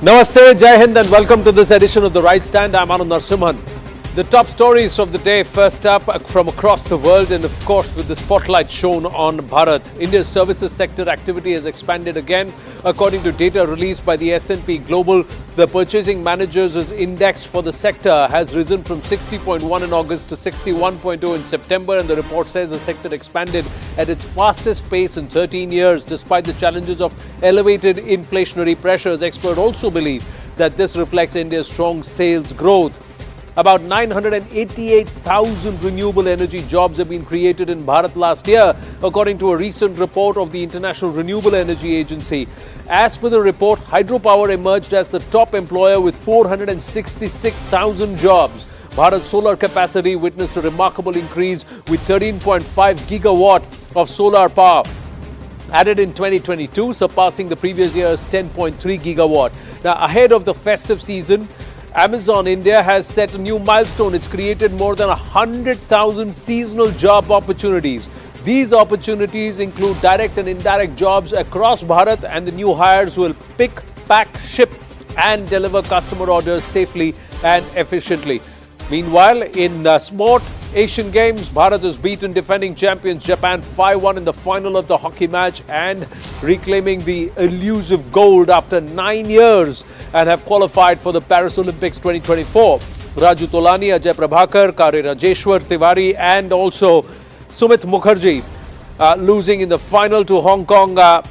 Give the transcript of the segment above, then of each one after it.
Namaste, Jai Hind and welcome to this edition of The Right Stand. I'm Anand Narsimhan. The top stories of the day, first up from across the world and of course with the spotlight shown on Bharat. India's services sector activity has expanded again. According to data released by the S&P Global, the Purchasing Managers' Index for the sector has risen from 60.1 in August to 61.2 in September, and the report says the sector expanded at its fastest pace in 13 years despite the challenges of elevated inflationary pressures. Experts also believe that this reflects India's strong sales growth. About 988,000 renewable energy jobs have been created in Bharat last year, according to a recent report of the International Renewable Energy Agency. As per the report, hydropower emerged as the top employer with 466,000 jobs. Bharat's solar capacity witnessed a remarkable increase with 13.5 gigawatt of solar power added in 2022, surpassing the previous year's 10.3 gigawatt. Now, ahead of the festive season, Amazon India has set a new milestone. It's created more than 100,000 seasonal job opportunities. These opportunities include direct and indirect jobs across Bharat, and the new hires will pick, pack, ship and deliver customer orders safely and efficiently. Meanwhile, in sport, Asian Games, Bharat has beaten defending champions Japan 5-1 in the final of the hockey match and reclaiming the elusive gold after 9 years and have qualified for the Paris Olympics 2024. Raju Tolani, Ajay Prabhakar, Kare Rajeshwar Tiwari and also Sumit Mukherjee losing in the final to Hong Kong by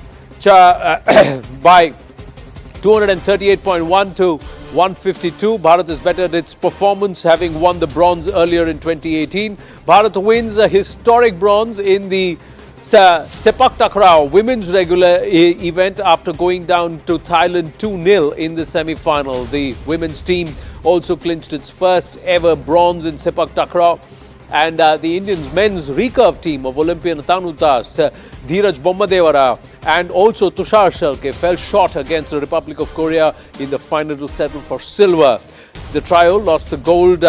238.1 to 152. Bharat has bettered its performance, having won the bronze earlier in 2018. Bharat wins a historic bronze in the Sepak Takraw women's regular event after going down to Thailand 2-0 in the semi-final. The women's team also clinched its first ever bronze in Sepak Takraw. And the Indian men's recurve team of Olympian Tanutas, Dheeraj Bommadevara and also Tushar Shalke fell short against the Republic of Korea in the final to settle for silver. The trio lost the gold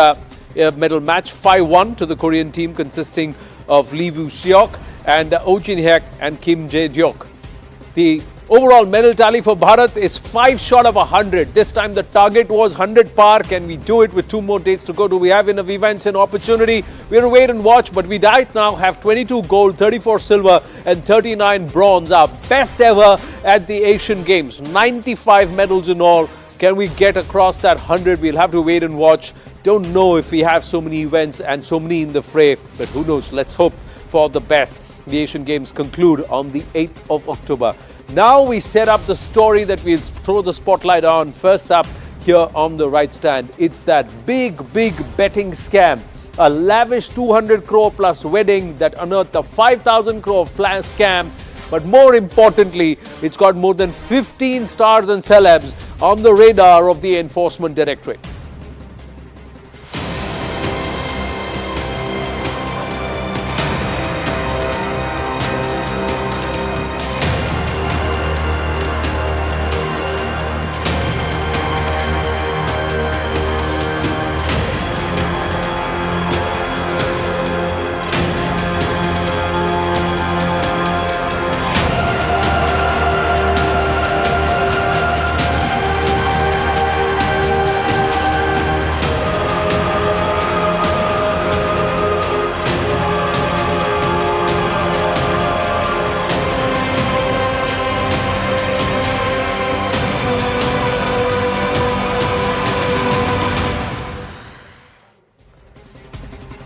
medal match 5-1 to the Korean team consisting of Lee Woo-seok and Oh Jin-hyuk and Kim Jae-dyok. The overall medal tally for Bharat is 5 short of 100. This time the target was 100 par. Can we do it with 2 more days to go? Do we have enough events and opportunity? We'll wait and watch, but we right now have 22 gold, 34 silver and 39 bronze. Our best ever at the Asian Games. 95 medals in all. Can we get across that 100? We'll have to wait and watch. Don't know if we have so many events and so many in the fray, but who knows? Let's hope for the best. The Asian Games conclude on the 8th of October. Now we set up the story that we'll throw the spotlight on. First up here on The Right Stand, it's that big betting scam. A lavish 200 crore plus wedding that unearthed a 5,000 crore scam. But more importantly, it's got more than 15 stars and celebs on the radar of the Enforcement Directorate.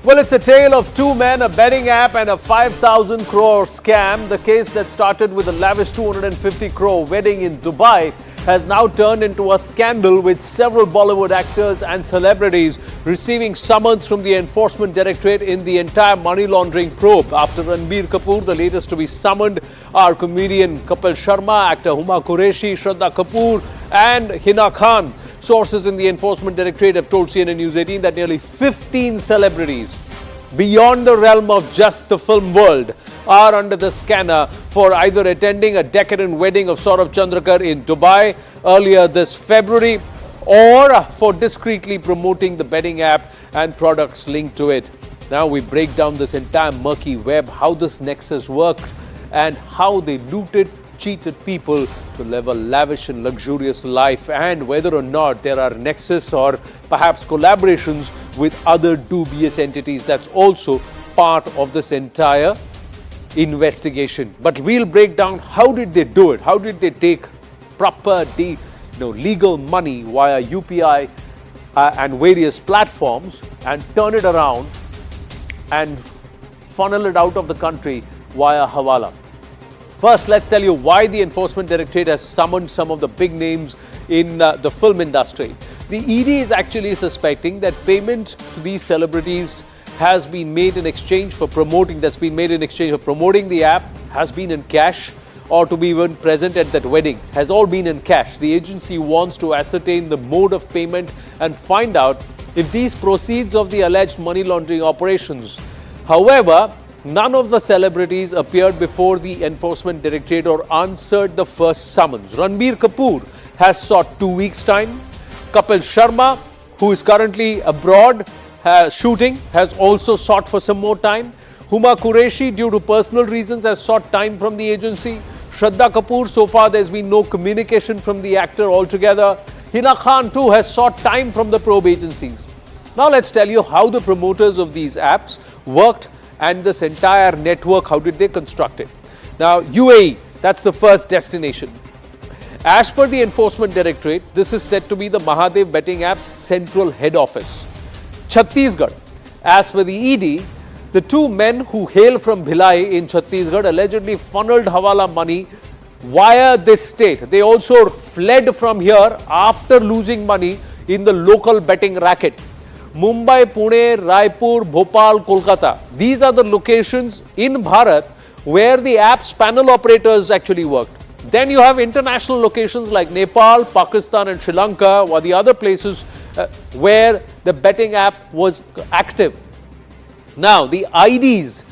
Well, it's a tale of 2 men, a betting app and a 5,000 crore scam. The case that started with a lavish 250 crore wedding in Dubai has now turned into a scandal with several Bollywood actors and celebrities receiving summons from the Enforcement Directorate in the entire money laundering probe. After Ranbir Kapoor, the latest to be summoned are comedian Kapil Sharma, actor Huma Qureshi, Shraddha Kapoor and Hina Khan. Sources in the Enforcement Directorate have told CNN News 18 that nearly 15 celebrities beyond the realm of just the film world are under the scanner for either attending a decadent wedding of Saurabh Chandrakar in Dubai earlier this February or for discreetly promoting the betting app and products linked to it. Now we break down this entire murky web, how this nexus worked and how they looted, cheated people to live a lavish and luxurious life, and whether or not there are nexus or perhaps collaborations with other dubious entities. That's also part of this entire investigation. But we'll break down how did they do it? How did they take proper legal money via UPI and various platforms and turn it around and funnel it out of the country via Hawala? First, let's tell you why the Enforcement Directorate has summoned some of the big names in the film industry. The ED is actually suspecting that payment to these celebrities has been made in exchange for promoting, the app, has been in cash, or to be even present at that wedding, has all been in cash. The agency wants to ascertain the mode of payment and find out if these proceeds of the alleged money laundering operations. However, none of the celebrities appeared before the Enforcement Directorate or answered the first summons. Ranbir Kapoor has sought 2 weeks' time. Kapil Sharma, who is currently abroad shooting, has also sought for some more time. Huma Qureshi, due to personal reasons, has sought time from the agency. Shraddha Kapoor, so far there's been no communication from the actor altogether. Hina Khan too has sought time from the probe agencies. Now let's tell you how the promoters of these apps worked and this entire network, how did they construct it. Now UAE, that's the first destination. As per the Enforcement Directorate, this is said to be the Mahadev betting app's central head office. Chhattisgarh, as per the ED, the two men who hail from Bhilai in Chhattisgarh allegedly funneled Hawala money via this state. They also fled from here after losing money in the local betting racket. Mumbai, Pune, Raipur, Bhopal, Kolkata. These are the locations in Bharat where the app's panel operators actually worked. Then you have international locations like Nepal, Pakistan and Sri Lanka, or the other places where the betting app was active. Now, the IDs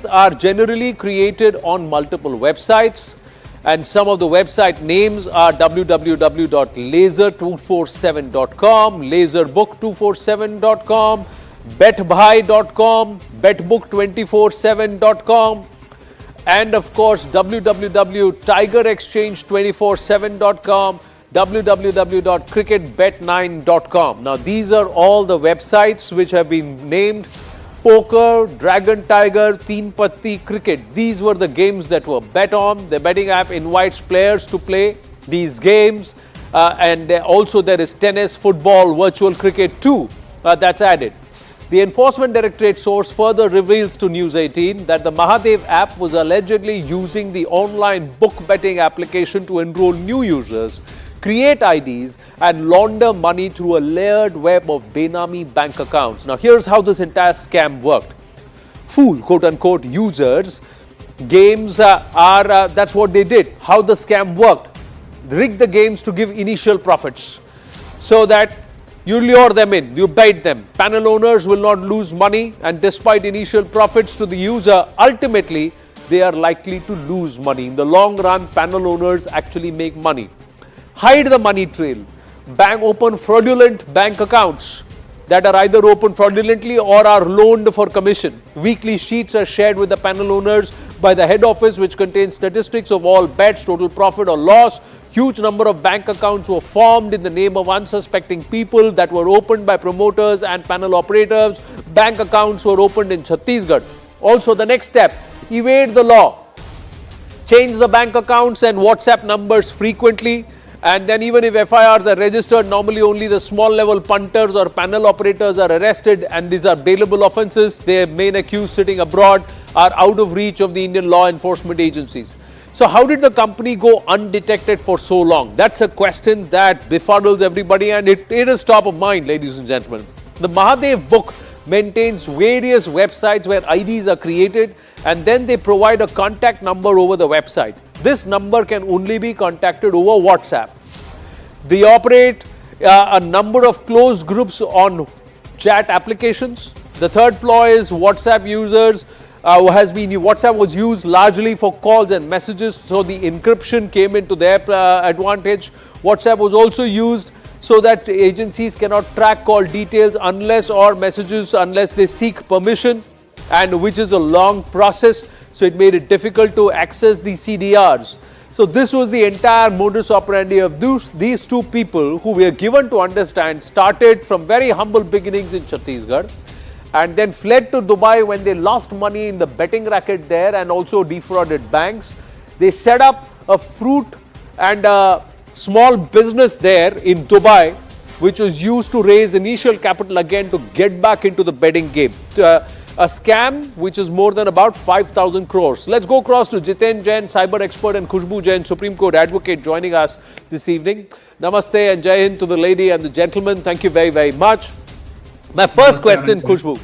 are generally created on multiple websites, and some of the website names are www.laser247.com, laserbook247.com, betbhai.com, betbook247.com, and of course www.tigerexchange247.com, www.cricketbet9.com. Now these are all the websites which have been named. Poker, Dragon Tiger, Teen Patti, Cricket. These were the games that were bet on. The betting app invites players to play these games, and also there is tennis, football, virtual cricket too that's added. The Enforcement Directorate source further reveals to News 18 that the Mahadev app was allegedly using the online book betting application to enroll new users, create IDs and launder money through a layered web of Benami bank accounts. Now here's how this entire scam worked. Fool, quote-unquote, users, games that's what they did. How the scam worked. Rig the games to give initial profits so that you lure them in, you bait them. Panel owners will not lose money, and despite initial profits to the user, ultimately they are likely to lose money. In the long run, panel owners actually make money. Hide the money trail. Open fraudulent bank accounts that are either opened fraudulently or are loaned for commission. Weekly sheets are shared with the panel owners by the head office, which contains statistics of all bets, total profit or loss. Huge number of bank accounts were formed in the name of unsuspecting people that were opened by promoters and panel operators. Bank accounts were opened in Chhattisgarh. Also, the next step, evade the law. Change the bank accounts and WhatsApp numbers frequently. And then even if FIRs are registered, normally only the small level punters or panel operators are arrested, and these are bailable offences. Their main accused sitting abroad are out of reach of the Indian law enforcement agencies. So how did the company go undetected for so long? That's a question that befuddles everybody, and it is top of mind, ladies and gentlemen. The Mahadev book maintains various websites where IDs are created, and then they provide a contact number over the website. This number can only be contacted over WhatsApp. They operate a number of closed groups on chat applications. The third ploy is WhatsApp users. WhatsApp was used largely for calls and messages, so the encryption came into their advantage. WhatsApp was also used so that agencies cannot track call details unless they seek permission. and which is a long process. So it made it difficult to access the CDRs. So this was the entire modus operandi of these two people who we are given to understand started from very humble beginnings in Chhattisgarh and then fled to Dubai when they lost money in the betting racket there and also defrauded banks. They set up a fruit and a small business there in Dubai, which was used to raise initial capital again to get back into the betting game. A scam which is more than about 5,000 crores. Let's go across to Jiten Jain, cyber expert, and Khushbu Jain, Supreme Court advocate, joining us this evening. Namaste and Jai Hind to the lady and the gentleman. Thank you very, very much. My first question, Khushbu.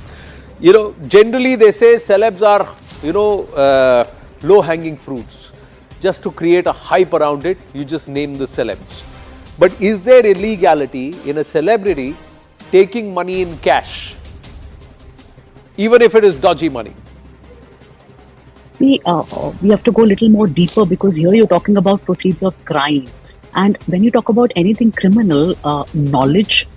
Generally they say celebs are, low-hanging fruits. Just to create a hype around it, you just name the celebs. But is there illegality in a celebrity taking money in cash? Even if it is dodgy money? See, we have to go a little more deeper because here you're talking about proceeds of crime. And when you talk about anything criminal, knowledge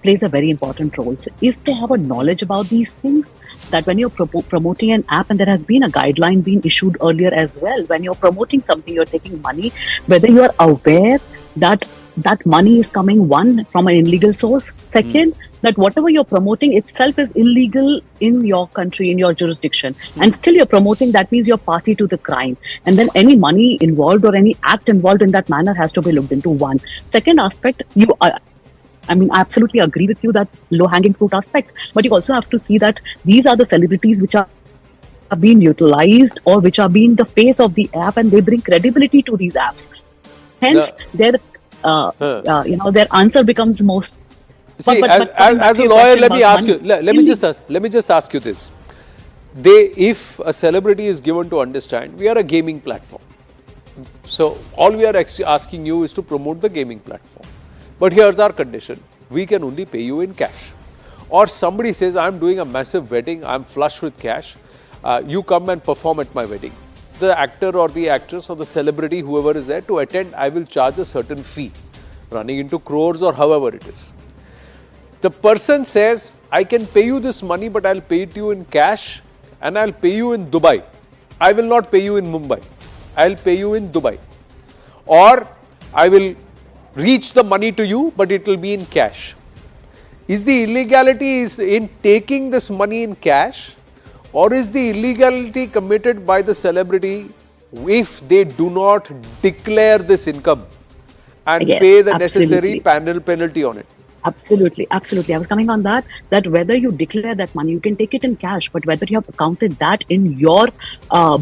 plays a very important role. So if they have a knowledge about these things, that when you're promoting an app, and there has been a guideline being issued earlier as well, when you're promoting something, you're taking money, whether you are aware that that money is coming, one, from an illegal source, second, that whatever you're promoting itself is illegal in your country, in your jurisdiction, and still you're promoting, that means you're party to the crime. And then any money involved or any act involved in that manner has to be looked into. One. Second aspect, I absolutely agree with you that low-hanging fruit aspect, but you also have to see that these are the celebrities which are being utilized or which are being the face of the app, and they bring credibility to these apps. Hence, their answer becomes most. See, as a lawyer, let me ask you. Let me just ask you this. If a celebrity is given to understand, we are a gaming platform. So all we are asking you is to promote the gaming platform. But here's our condition: we can only pay you in cash. Or somebody says, I'm doing a massive wedding, I'm flush with cash. You come and perform at my wedding. The actor or the actress or the celebrity, whoever is there to attend, I will charge a certain fee, running into crores or however it is. The person says, I can pay you this money, but I'll pay it to you in cash and I'll pay you in Dubai. I will not pay you in Mumbai. I'll pay you in Dubai. Or I will reach the money to you, but it will be in cash. Is the illegality in taking this money in cash, or is the illegality committed by the celebrity if they do not declare this income and pay the necessary penalty on it? Absolutely. I was coming on that whether you declare that money, you can take it in cash, but whether you have accounted that in your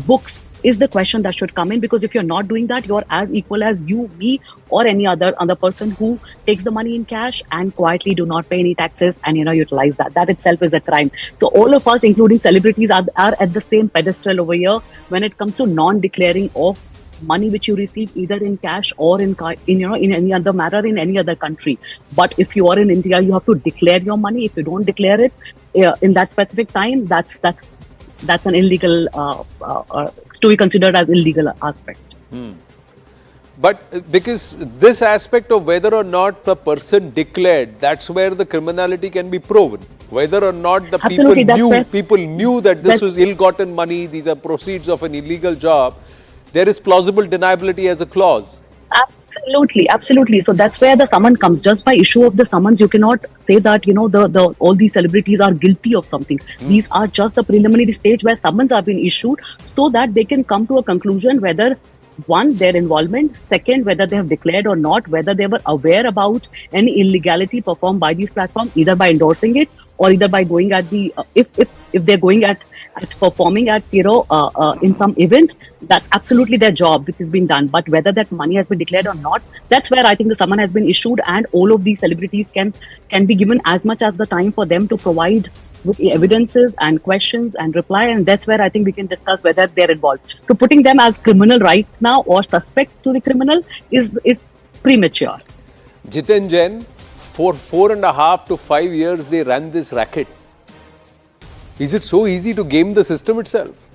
books is the question that should come in, because if you're not doing that, you're as equal as you, me, or any other person who takes the money in cash and quietly do not pay any taxes and utilize that. That itself is a crime. So all of us, including celebrities, are at the same pedestal over here when it comes to non-declaring of money which you receive either in cash or in any other manner in any other country. But if you are in India, you have to declare your money. If you don't declare it in that specific time, that's an illegal to be considered as illegal aspect. But because this aspect of whether or not the person declared, that's where the criminality can be proven. Whether or not the people knew that this was ill-gotten money, these are proceeds of an illegal job, there is plausible deniability as a clause. Absolutely. So that's where the summons comes. Just by issue of the summons, you cannot say that all these celebrities are guilty of something. These are just the preliminary stage where summons are being issued so that they can come to a conclusion whether, one, their involvement, second, whether they have declared or not, whether they were aware about any illegality performed by these platforms, either by endorsing it or either by going at the if they're going at performing at in some event. That's absolutely their job which is being done. But whether that money has been declared or not, that's where I think the summon has been issued, and all of these celebrities can be given as much as the time for them to provide with evidences and questions and reply, and that's where I think we can discuss whether they're involved. So putting them as criminal right now or suspects to the criminal is premature. Jiten Jain, for 4.5 to 5 years they ran this racket. Is it so easy to game the system itself?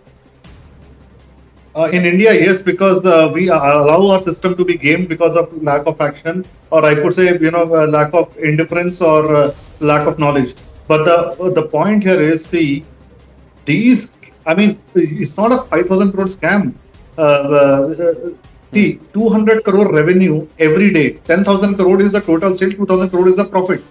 In India, yes, because we allow our system to be gamed because of lack of action, or I could say, lack of indifference or lack of knowledge. But the point here is, see, these, I mean, it's not a 5,000 crore scam. See, 200 crore revenue every day. 10,000 crore is the total sale, 2,000 crore is the profit.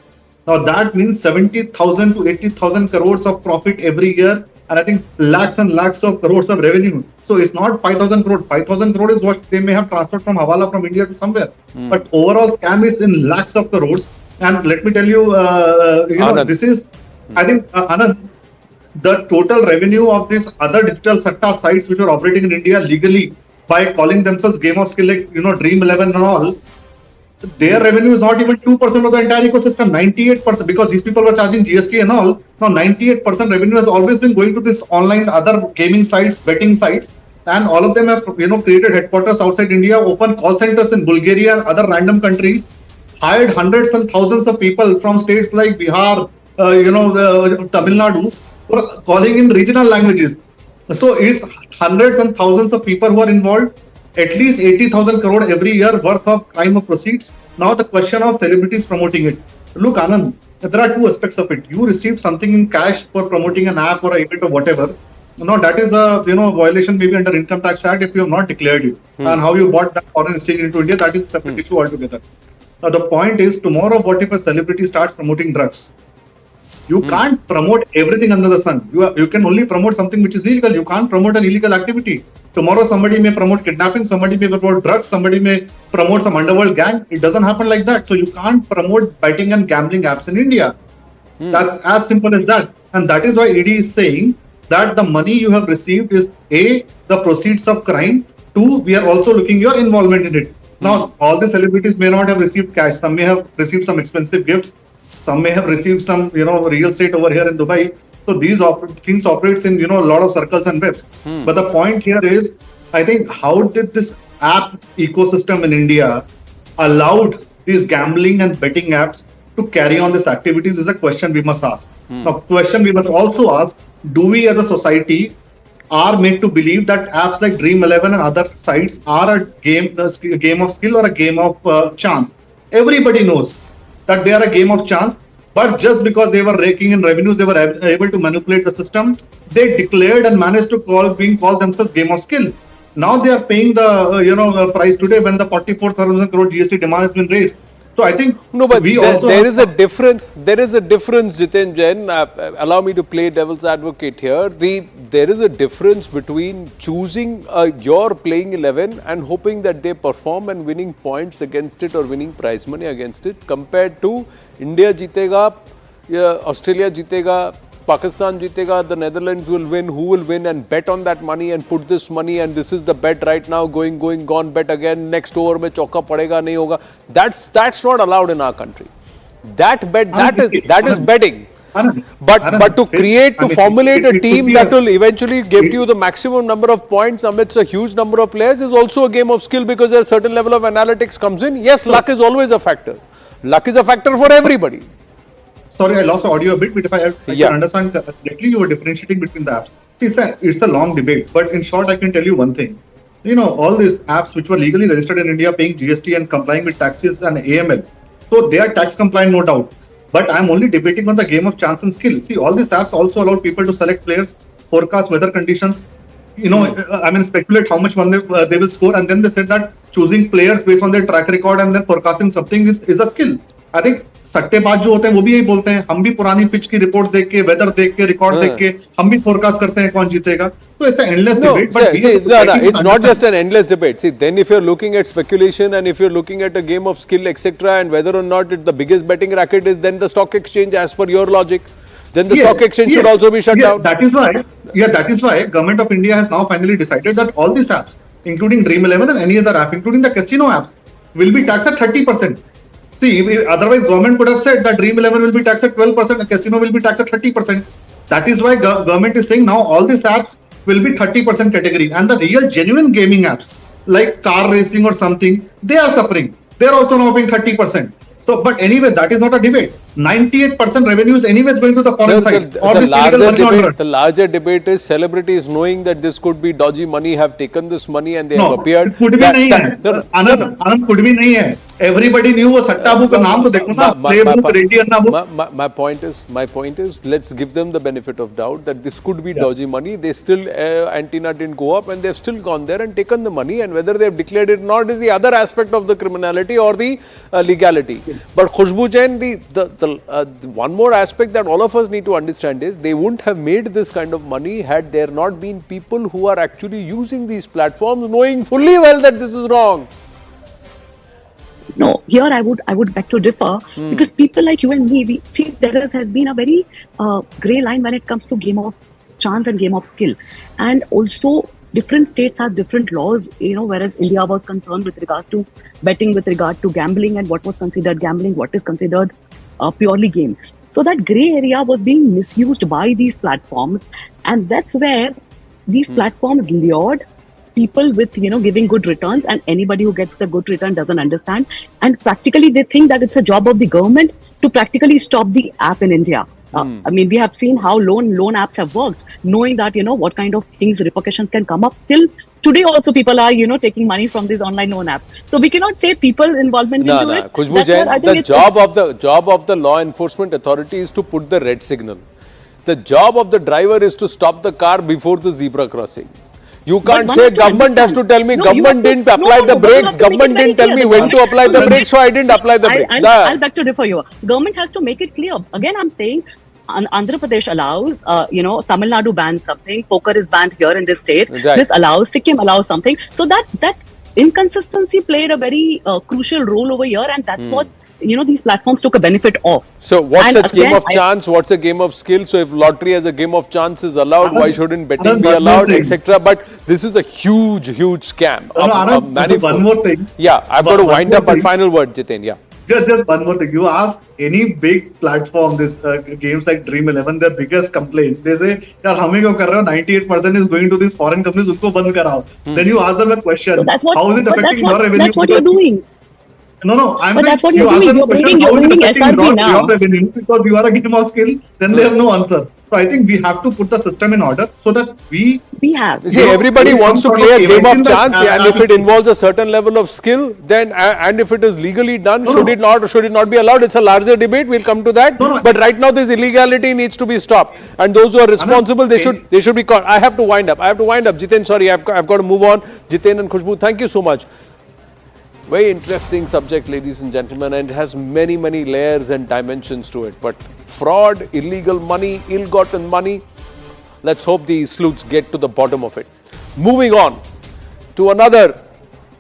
Now that means 70,000 to 80,000 crores of profit every year, and I think lakhs and lakhs of crores of revenue. So it's not 5,000 crore. 5,000 crore is what they may have transferred from Hawala from India to somewhere. But overall scam is in lakhs of crores. And let me tell you, this is, I think, Anand, the total revenue of these other digital satta sites which are operating in India legally by calling themselves Game of Skill, like, Dream 11 and all, their revenue is not even 2% of the entire ecosystem, 98%, because these people were charging GST and all. Now 98% revenue has always been going to this online other gaming sites, betting sites, and all of them have created headquarters outside India, open call centers in Bulgaria and other random countries, hired hundreds and thousands of people from states like Bihar, Tamil Nadu, for calling in regional languages. So it's hundreds and thousands of people who are involved. At least 80,000 crore every year worth of crime of proceeds. Now the question of celebrities promoting it. Look, Anand, there are two aspects of it. You received something in cash for promoting an app or an event or whatever. Now that is a violation maybe under Income Tax Act if you have not declared it. And how you bought that foreign exchange into India, that is a separate issue altogether. Now the point is, tomorrow what if a celebrity starts promoting drugs? You can't promote everything under the sun. You can only promote something which is illegal. You can't promote an illegal activity. Tomorrow somebody may promote kidnapping, somebody may promote drugs, somebody may promote some underworld gang. It doesn't happen like that. So you can't promote betting and gambling apps in India. That's as simple as that. And that is why ED is saying that the money you have received is A, the proceeds of crime. 2, we are also looking your involvement in it. Now, all the celebrities may not have received cash. Some may have received some expensive gifts. Some may have received some, real estate over here in Dubai. So these things operates in, a lot of circles and webs. But the point here is, I think, how did this app ecosystem in India allowed these gambling and betting apps to carry on these activities is a question we must ask. Now, question we must also ask, do we as a society are made to believe that apps like Dream 11 and other sites are a game of skill or a game of chance? Everybody knows that they are a game of chance, but just because they were raking in revenues, they were able to manipulate the system. They declared and managed to call themselves game of skill. Now they are paying the price today when the 44,000 crore GST demand has been raised. So I think there is a difference. There is a difference, Jiten Jain. Allow me to play devil's advocate here. There is a difference between choosing your playing 11 and hoping that they perform and winning points against it or winning prize money against it, compared to India jeetega, Australia jeetega, Pakistan jeetega, the Netherlands will win, who will win, and bet on that money and put this money, and this is the bet right now, gone, bet again, next over mein chauka padega, nahi hoga. That's not allowed in our country. That bet, that is betting. But to formulate a team that will eventually give you the maximum number of points amidst a huge number of players is also a game of skill, because a certain level of analytics comes in. Yes, luck is always a factor. Luck is a factor for everybody. Sorry, I lost audio a bit, but if I can understand correctly, you were differentiating between the apps. It's a long debate, but in short, I can tell you one thing. All these apps which were legally registered in India, paying GST and complying with taxes and AML, so they are tax compliant, no doubt. But I'm only debating on the game of chance and skill. See, all these apps also allow people to select players, forecast weather conditions, speculate how much money they will score, and then they said that choosing players based on their track record and then forecasting something is a skill. I think सट्टेबाज जो होते हैं वो भी यही बोलते हैं, हम भी पुरानी पिच की रिपोर्ट देख के, वेदर देख के, रिकॉर्ड देख के हम भी फोरकास्ट करते हैं कौन जीतेगा. So it's an endless debate. But it's not just an endless debate. See, then if you're looking at speculation and if you're looking at a game of skill, etc., and whether or not the biggest betting racket is then the stock exchange, as per your logic, then the stock exchange should also be shut down. That is why Government of India has now finally decided that all these apps, including Dream 11 and any other app, including the casino apps, will be taxed at 30%. See, otherwise government could have said that Dream 11 will be taxed at 12% and casino will be taxed at 30%. That is why government is saying now all these apps will be 30% category, and the real genuine gaming apps like car racing or something, they are suffering. They are also now paying 30%. So, but anyway, that is not a debate. 98% revenue is anyways going to the Sir, foreign sites. Obviously, illegal money launderer. the larger debate is celebrities knowing that this could be dodgy money, have taken this money and they have No, appeared. could be नहीं है. No, no, Anand could be नहीं है. Everybody knew वो सट्टा book का नाम तो देखो ना. Playbook, Ready Anna book. My point is, let's give them the benefit of doubt that this could be dodgy money. They still, antenna didn't go up and they've still gone there and taken the money, and whether they've declared it or not is the other aspect of the criminality or the legality. But Khushbu Jain, one more aspect that all of us need to understand is they wouldn't have made this kind of money had there not been people who are actually using these platforms knowing fully well that this is wrong. No, here I would beg to differ because people like you and me, we see there has been a very grey line when it comes to game of chance and game of skill, and also different states have different laws. Whereas India was concerned with regard to betting, with regard to gambling, and what was considered gambling, what is considered purely game. So that grey area was being misused by these platforms, and that's where these platforms lured people with giving good returns, and anybody who gets the good return doesn't understand, and practically they think that it's a job of the government to practically stop the app in India. I mean, we have seen how loan apps have worked, knowing that what kind of things, repercussions can come up. Still today also people are taking money from these online loan apps, so we cannot say people involvement into it. Khushbu Jain, the job of the law enforcement authority is to put the red signal. The job of the driver is to stop the car before the zebra crossing. You can't say government has to tell me, government didn't apply the brakes, government didn't tell me when to apply the brakes, so I didn't apply the brakes. I'll beg to differ you. Government has to make it clear. Again, I'm saying Andhra Pradesh allows, Tamil Nadu bans something, poker is banned here in this state, this allows, Sikkim allows something. So that inconsistency played a very crucial role over here, and that's what these platforms took a benefit of. So what's a game of chance, what's a game of skill? So if lottery as a game of chance is allowed, why shouldn't betting be allowed, etc.? But this is a huge scam. One more thing. Yeah, I've got to wind up, but final word, Jiten, yeah. Just one more thing. You ask any big platform, this games like Dream 11, their biggest complaint, they say, "Yaar, hame kyo kar rahe ho? 98% is going to these foreign companies. Unko band karao." Then you ask them a question. So how is it affecting your revenue? That's what you're doing. No. But that's what you're doing. You're bringing SRP now. Your revenue because you are a game of skill. Then they have no answer. So I think we have to put the system in order so that we have. See, everybody wants to play a game of chance, and if it involves a certain level of skill, then and if it is legally done, should it not be allowed? It's a larger debate. We'll come to that. But right now, this illegality needs to be stopped, and those who are responsible, they should be caught. I have to wind up. Jiten, sorry, I've got to move on. Jiten and Khushbu, thank you so much. Very interesting subject, ladies and gentlemen, and it has many layers and dimensions to it. But fraud, illegal money, ill-gotten money, let's hope these sleuths get to the bottom of it. Moving on to another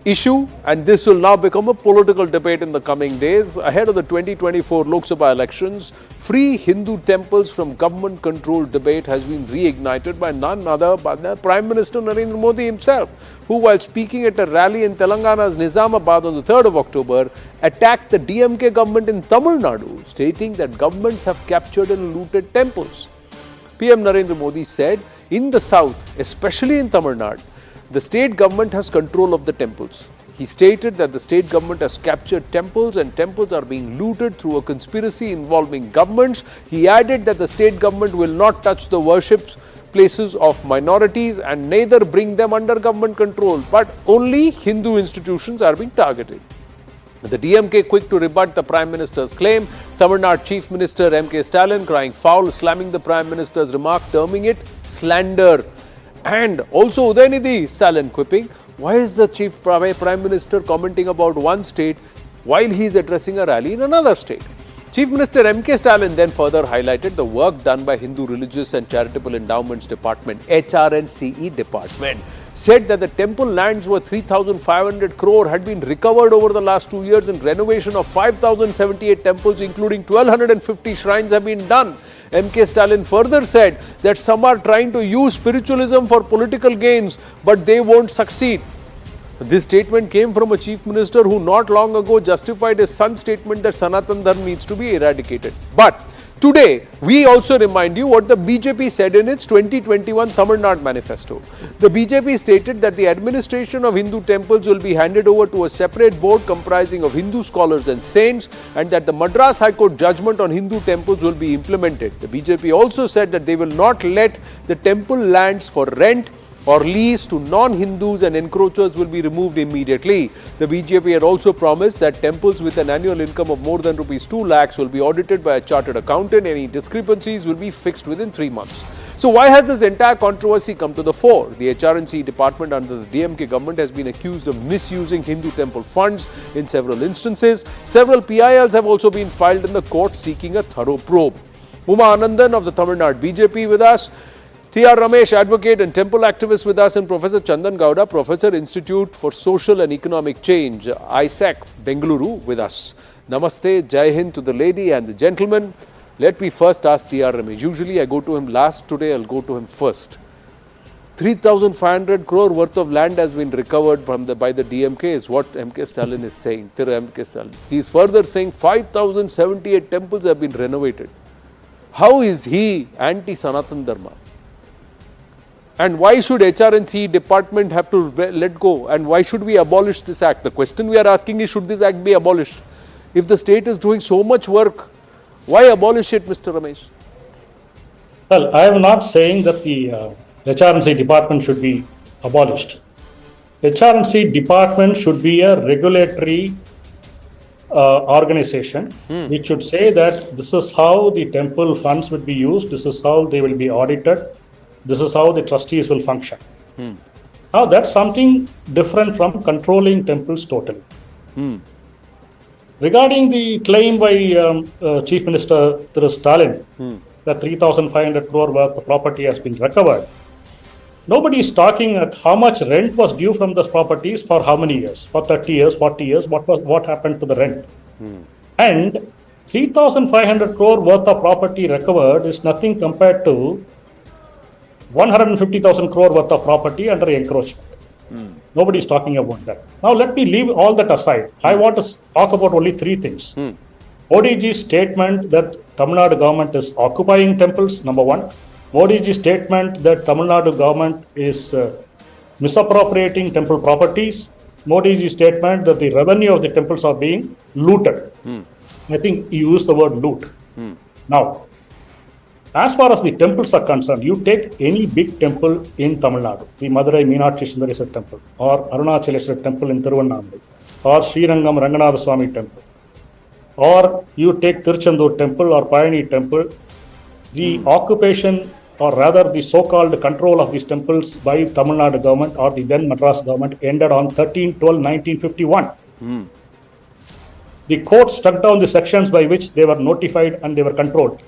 issue, and this will now become a political debate in the coming days. Ahead of the 2024 Lok Sabha elections, free Hindu temples from government-controlled debate has been reignited by none other than Prime Minister Narendra Modi himself, who, while speaking at a rally in Telangana's Nizamabad on the 3rd of October, attacked the DMK government in Tamil Nadu, stating that governments have captured and looted temples. PM Narendra Modi said, in the south, especially in Tamil Nadu, the state government has control of the temples. He stated that the state government has captured temples and temples are being looted through a conspiracy involving governments. He added that the state government will not touch the worship places of minorities and neither bring them under government control, but only Hindu institutions are being targeted. The DMK quick to rebut the Prime Minister's claim. Tamil Nadu Chief Minister M.K. Stalin crying foul, slamming the Prime Minister's remark, terming it slander. And also Udayanidhi Stalin quipping, why is the Chief Prime Minister commenting about one state while he is addressing a rally in another state? Chief Minister M.K. Stalin then further highlighted the work done by Hindu Religious and Charitable Endowments Department, HRNCE Department, said that the temple lands worth 3,500 crore had been recovered over the last 2 years and renovation of 5,078 temples, including 1,250 shrines, have been done. M.K. Stalin further said that some are trying to use spiritualism for political gains, but they won't succeed. This statement came from a chief minister who not long ago justified his son's statement that Sanatan Dharma needs to be eradicated. But Today, we also remind you what the BJP said in its 2021 Tamil Nadu manifesto. The BJP stated that the administration of Hindu temples will be handed over to a separate board comprising of Hindu scholars and saints, and that the Madras High Court judgment on Hindu temples will be implemented. The BJP also said that they will not let the temple lands for rent or lease to non-Hindus and encroachers will be removed immediately. The BJP had also promised that temples with an annual income of more than rupees 2 lakhs will be audited by a chartered accountant. Any discrepancies will be fixed within 3 months. So why has this entire controversy come to the fore? The HRNC department under the DMK government has been accused of misusing Hindu temple funds in several instances. Several PILs have also been filed in the court seeking a thorough probe. Uma Anandan of the Tamil Nadu BJP with us. T.R. Ramesh, advocate and temple activist with us, and Professor Chandan Gowda, Professor, Institute for Social and Economic Change, ISAC, Bengaluru, with us. Namaste, Jai Hind to the lady and the gentleman. Let me first ask T.R. Ramesh. Usually I go to him last, today I'll go to him first. 3,500 crore worth of land has been recovered by the DMK is what MK Stalin is saying. MK Stalin. He is further saying 5,078 temples have been renovated. How is he anti-Sanatan Dharma? And why should HRNC department have to let go? And why should we abolish this act? The question we are asking is, should this act be abolished? If the state is doing so much work, why abolish it, Mr. Ramesh? Well, I am not saying that the HRNC department should be abolished. HRNC department should be a regulatory organization which should say that this is how the temple funds would be used, this is how they will be audited, this is how the trustees will function. Now, that's something different from controlling temples totally. Regarding the claim by Chief Minister Stalin that 3,500 crore worth of property has been recovered, nobody is talking at how much rent was due from those properties for how many years, for 30 years, 40 years, what happened to the rent. And 3,500 crore worth of property recovered is nothing compared to 150,000 crore worth of property under encroachment. Nobody is talking about that. Now, let me leave all that aside. I want to talk about only three things. Modi's statement that Tamil Nadu government is occupying temples, number one. Modi's statement that Tamil Nadu government is misappropriating temple properties. Modi's statement that the revenue of the temples are being looted. I think he used the word loot. Now, as far as the temples are concerned, you take any big temple in Tamil Nadu, the Madurai Meenakshi Sundareswar temple, or Arunachaleswar temple in Thiruvannamalai, or Srirangam Ranganatha Swami temple, or you take Tiruchendur temple or Payani temple, the occupation, or rather the so-called control of these temples by Tamil Nadu government or the then Madras government ended on 13/12/1951. The court struck down the sections by which they were notified and they were controlled.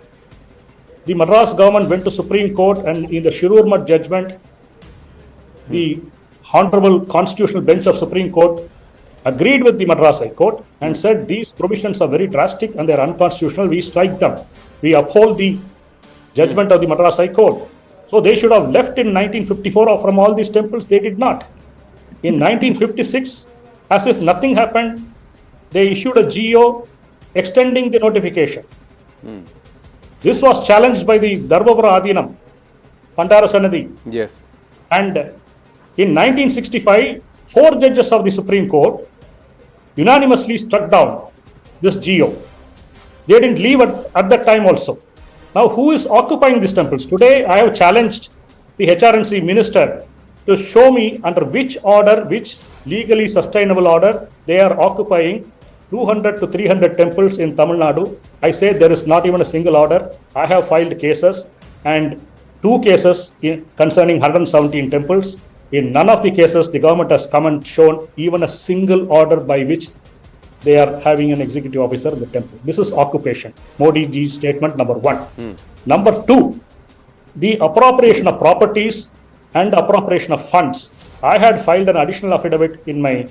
The Madras government went to Supreme Court, and in the Shirur Mutt judgment, the Honorable Constitutional Bench of Supreme Court agreed with the Madras High Court and said these provisions are very drastic and they are unconstitutional. We strike them. We uphold the judgment of the Madras High Court. So they should have left in 1954 from all these temples. They did not. In 1956, as if nothing happened, they issued a GO extending the notification. This was challenged by the Dharmapura Adhinam, Pandara Sanadi. Yes. And in 1965, 4 judges of the Supreme Court unanimously struck down this GO. They didn't leave at that time also. Now, who is occupying these temples? Today, I have challenged the HRNC minister to show me under which order, which legally sustainable order, they are occupying 200 to 300 temples in Tamil Nadu. I say there is not even a single order. I have filed cases, and 2 cases concerning 117 temples. In none of the cases, the government has come and shown even a single order by which they are having an executive officer in the temple. This is occupation. Modi ji's statement number 1. Number 2, the appropriation of properties and appropriation of funds. I had filed an additional affidavit in my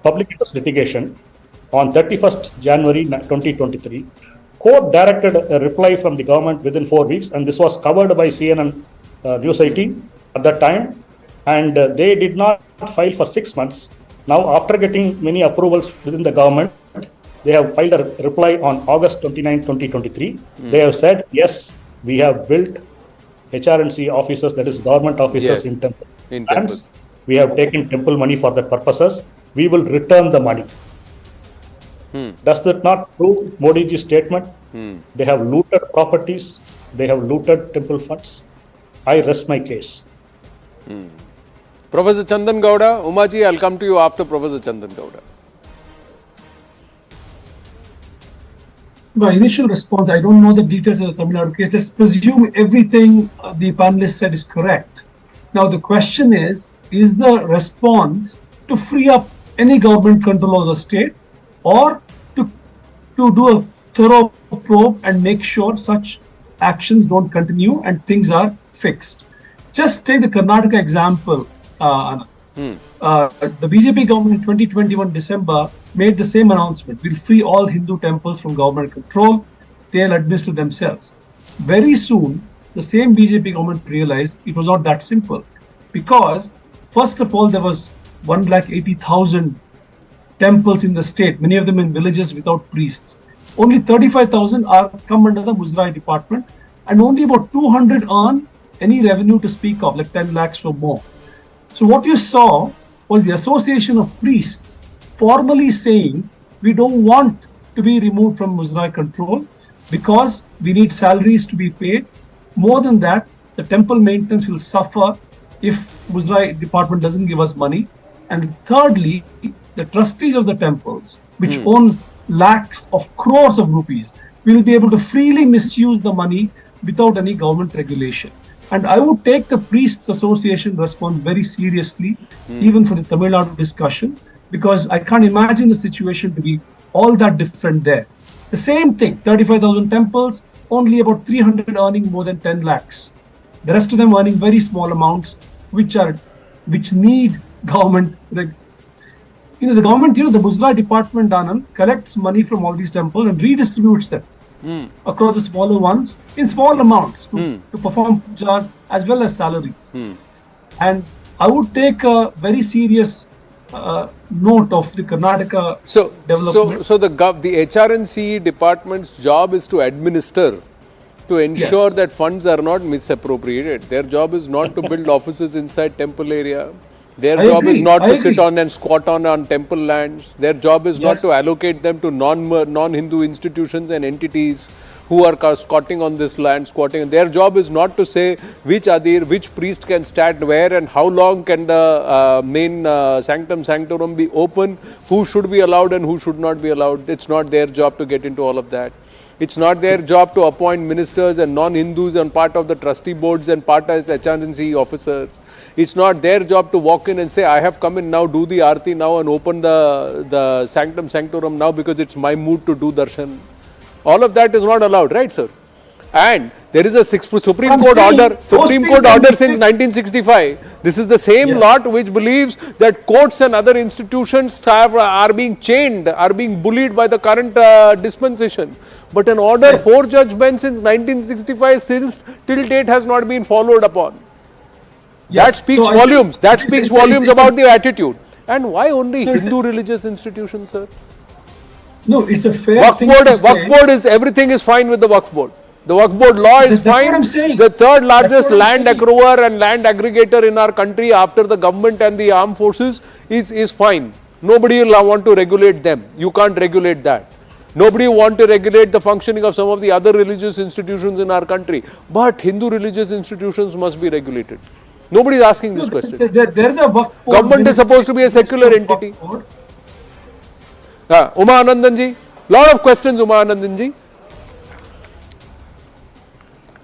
public interest litigation on 31st January 2023. Court directed a reply from the government within 4 weeks, and this was covered by CNN News 18 at that time, and they did not file for 6 months. Now, after getting many approvals within the government, They have filed a reply on August 29, 2023. They have said, yes, we have built HRNC offices, that is government offices Yes, in temple in lands. temples. We have taken temple money for that purposes. We will return the money. Does that not prove Modi ji's statement? They have looted properties. They have looted temple funds. I rest my case. Professor Chandan Gowda, Umaji, I'll come to you after Professor Chandan Gowda. My initial response, I don't know the details of the Tamil Nadu case. Let's presume everything the panelists said is correct. Now the question is the response to free up any government control of the state, or to do a thorough probe and make sure such actions don't continue and things are fixed? Just take the Karnataka example, Anand. The BJP government in 2021 December made the same announcement. We'll free all Hindu temples from government control. They'll administer themselves. Very soon, the same BJP government realized it was not that simple. Because, first of all, there was 180,000 temples in the state, many of them in villages without priests. Only 35,000 are come under the Muzrai department, and only about 200 earn any revenue to speak of, like 10 lakhs or more. So what you saw was the association of priests formally saying, we don't want to be removed from Muzrai control because we need salaries to be paid. More than that, the temple maintenance will suffer if Muzrai department doesn't give us money. And thirdly, the trustees of the temples, which own lakhs of crores of rupees, will be able to freely misuse the money without any government regulation. And I would take the Priests Association response very seriously, even for the Tamil Nadu discussion, because I can't imagine the situation to be all that different there. The same thing, 35,000 temples, only about 300 earning more than 10 lakhs. The rest of them earning very small amounts, which need government. The government, the Muzra department, Anand, collects money from all these temples and redistributes them across the smaller ones in small amounts to perform pujas as well as salaries. And I would take a very serious note of the Karnataka development. So the HRNC department's job is to administer, to ensure that funds are not misappropriated. Their job is not to build offices inside temple area. Their job is not to sit on and squat on temple lands. Their job is not to allocate them to non-Hindu institutions and entities who are squatting on this land, squatting. Their job is not to say which priest can stand where and how long can the main sanctum sanctorum be open, who should be allowed and who should not be allowed. It's not their job to get into all of that. It's not their job to appoint ministers and non-Hindus and part of the trustee boards and part as HRNC officers. It's not their job to walk in and say, I have come in now, do the arti now and open the sanctum sanctorum now because it's my mood to do darshan. All of that is not allowed, right, sir? And there is a Supreme Court order since 1965. This is the same lot which believes that courts and other institutions are being chained, are being bullied by the current dispensation. But an order 4-judge bench since 1965 till date has not been followed upon. That speaks volumes. That speaks volumes about the attitude. And why only Hindu religious institutions, sir? No, it's a fair thing to say. Waqf board is, everything is fine with the Waqf board. The Waqf board law is fine. What I'm saying. The third largest land acquirer and land aggregator in our country after the government and the armed forces is fine. Nobody will want to regulate them. You can't regulate that. Nobody want to regulate the functioning of some of the other religious institutions in our country. But Hindu religious institutions must be regulated. Nobody is asking this question. There's a Waqf board. Government is supposed to be a secular entity. Uma Anandan ji, lot of questions, Uma Anandan ji.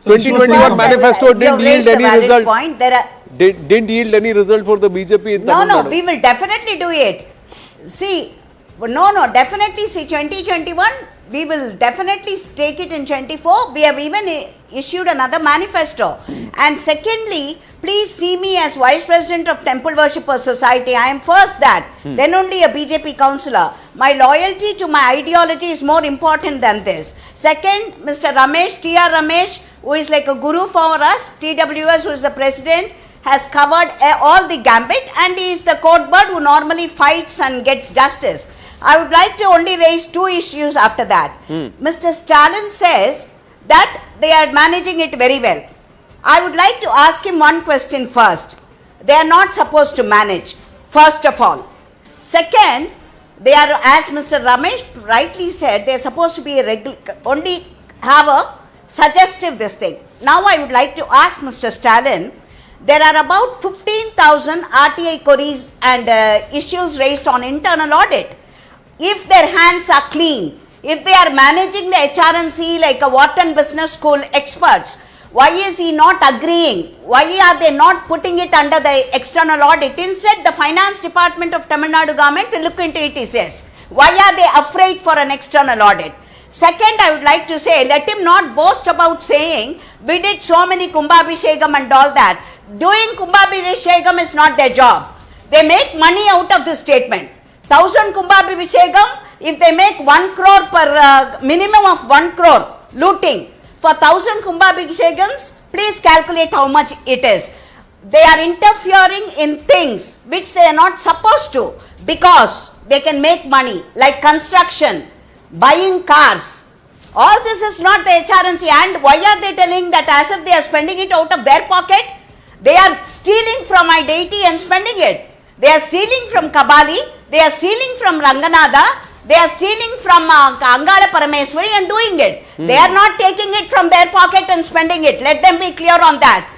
2021 manifesto didn't yield any result. Didn't yield any result for the BJP in Tamil Nadu. No, we will definitely do it. See, definitely see 2021, we will definitely take it in 24. We have even issued another manifesto. And secondly, please see me as Vice President of Temple Worshippers Society. I am first that, then only a BJP councillor. My loyalty to my ideology is more important than this. Second, Mr. Ramesh, T.R. Ramesh, who is like a guru for us, TWS, who is the president, has covered all the gambit, and he is the court bird who normally fights and gets justice. I would like to only raise two issues after that. Mr. Stalin says that they are managing it very well. I would like to ask him one question first. They are not supposed to manage, first of all. Second, they are, as Mr. Ramesh rightly said, they are supposed to be only have a suggestive this thing. Now I would like to ask Mr. Stalin, there are about 15,000 RTI queries and issues raised on internal audit. If their hands are clean, if they are managing the HRNC like a Wharton Business School experts, why is he not agreeing? Why are they not putting it under the external audit? Instead, the finance department of Tamil Nadu government will look into it, he says. Why are they afraid for an external audit? Second, I would like to say, let him not boast about saying, we did so many Kumbhabhishekam and all that. Doing Kumbhabhishekam is not their job. They make money out of this statement. 1,000 Kumbhabhishekam, if they make 1 crore per, minimum of 1 crore looting, for 1,000 Kumbhabhishekams, please calculate how much it is. They are interfering in things which they are not supposed to because they can make money, like construction, buying cars. All this is not the HRNC. And why are they telling that as if they are spending it out of their pocket? They are stealing from my deity and spending it. They are stealing from Kabali, they are stealing from Ranganatha, they are stealing from Angala Parameswari and doing it. They are not taking it from their pocket and spending it. Let them be clear on that.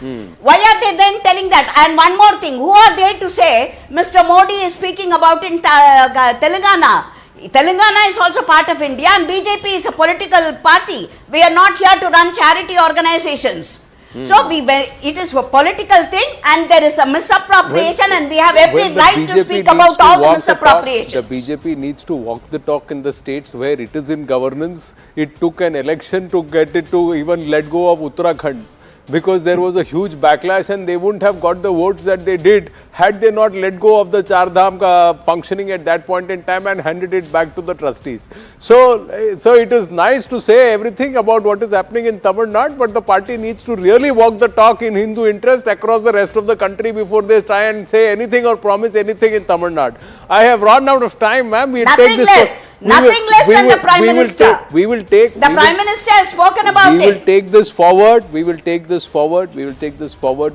Why are they then telling that? And one more thing, who are they to say Mr. Modi is speaking about in Telangana? Telangana is also part of India and BJP is a political party. We are not here to run charity organizations. So it is a political thing and there is a misappropriation and we have every right to speak about all the misappropriations. The BJP needs to walk the talk in the states where it is in governance. It took an election to get it to even let go of Uttarakhand, because there was a huge backlash and they wouldn't have got the votes that they did had they not let go of the Char Dham functioning at that point in time and handed it back to the trustees. So it is nice to say everything about what is happening in Tamil Nadu, but the party needs to really walk the talk in Hindu interest across the rest of the country before they try and say anything or promise anything in Tamil Nadu. I have run out of time, ma'am. We'll take this. Nothing less than the Prime Minister. The Prime Minister has spoken about it. We will take this forward. We will take this forward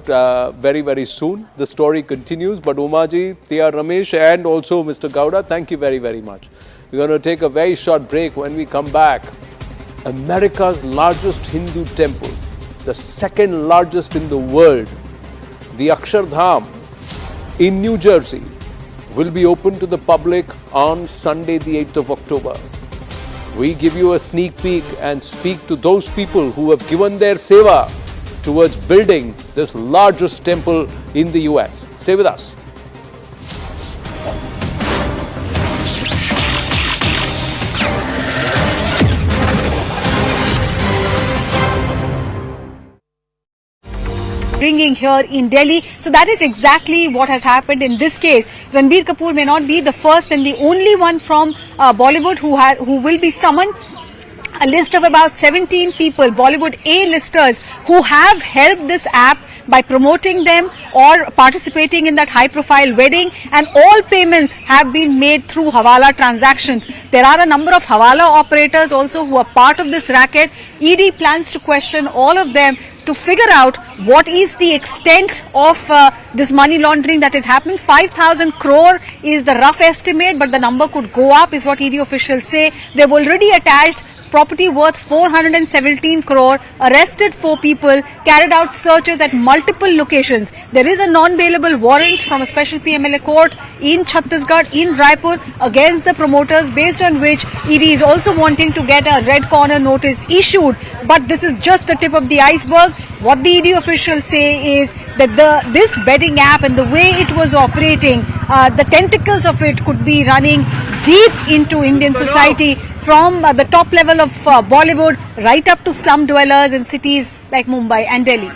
very, very soon. The story continues. But Umaji, Tia Ramesh and also Mr. Gowda, thank you very, very much. We're going to take a very short break. When we come back, America's largest Hindu temple, the second largest in the world, the Akshardham in New Jersey, will be open to the public on Sunday the 8th of October. We give you a sneak peek and speak to those people who have given their seva towards building this largest temple in the US. Stay with us. Bringing here in Delhi. So that is exactly what has happened in this case. Ranbir Kapoor may not be the first and the only one from Bollywood who will be summoned. A list of about 17 people, Bollywood A-listers, who have helped this app by promoting them or participating in that high-profile wedding, and all payments have been made through Hawala transactions. There are a number of Hawala operators also who are part of this racket. ED plans to question all of them to figure out what is the extent of this money laundering that is happening. 5,000 crore is the rough estimate, but the number could go up, is what ED officials say. They've already attached property worth 417 crore, arrested 4 people, carried out searches at multiple locations. There is a non-bailable warrant from a special PMLA court in Chhattisgarh, in Raipur, against the promoters, based on which ED is also wanting to get a red corner notice issued. But this is just the tip of the iceberg. What the ED officials say is that this betting app and the way it was operating, the tentacles of it could be running deep into Indian society, from the top level of Bollywood right up to slum dwellers in cities like Mumbai and Delhi.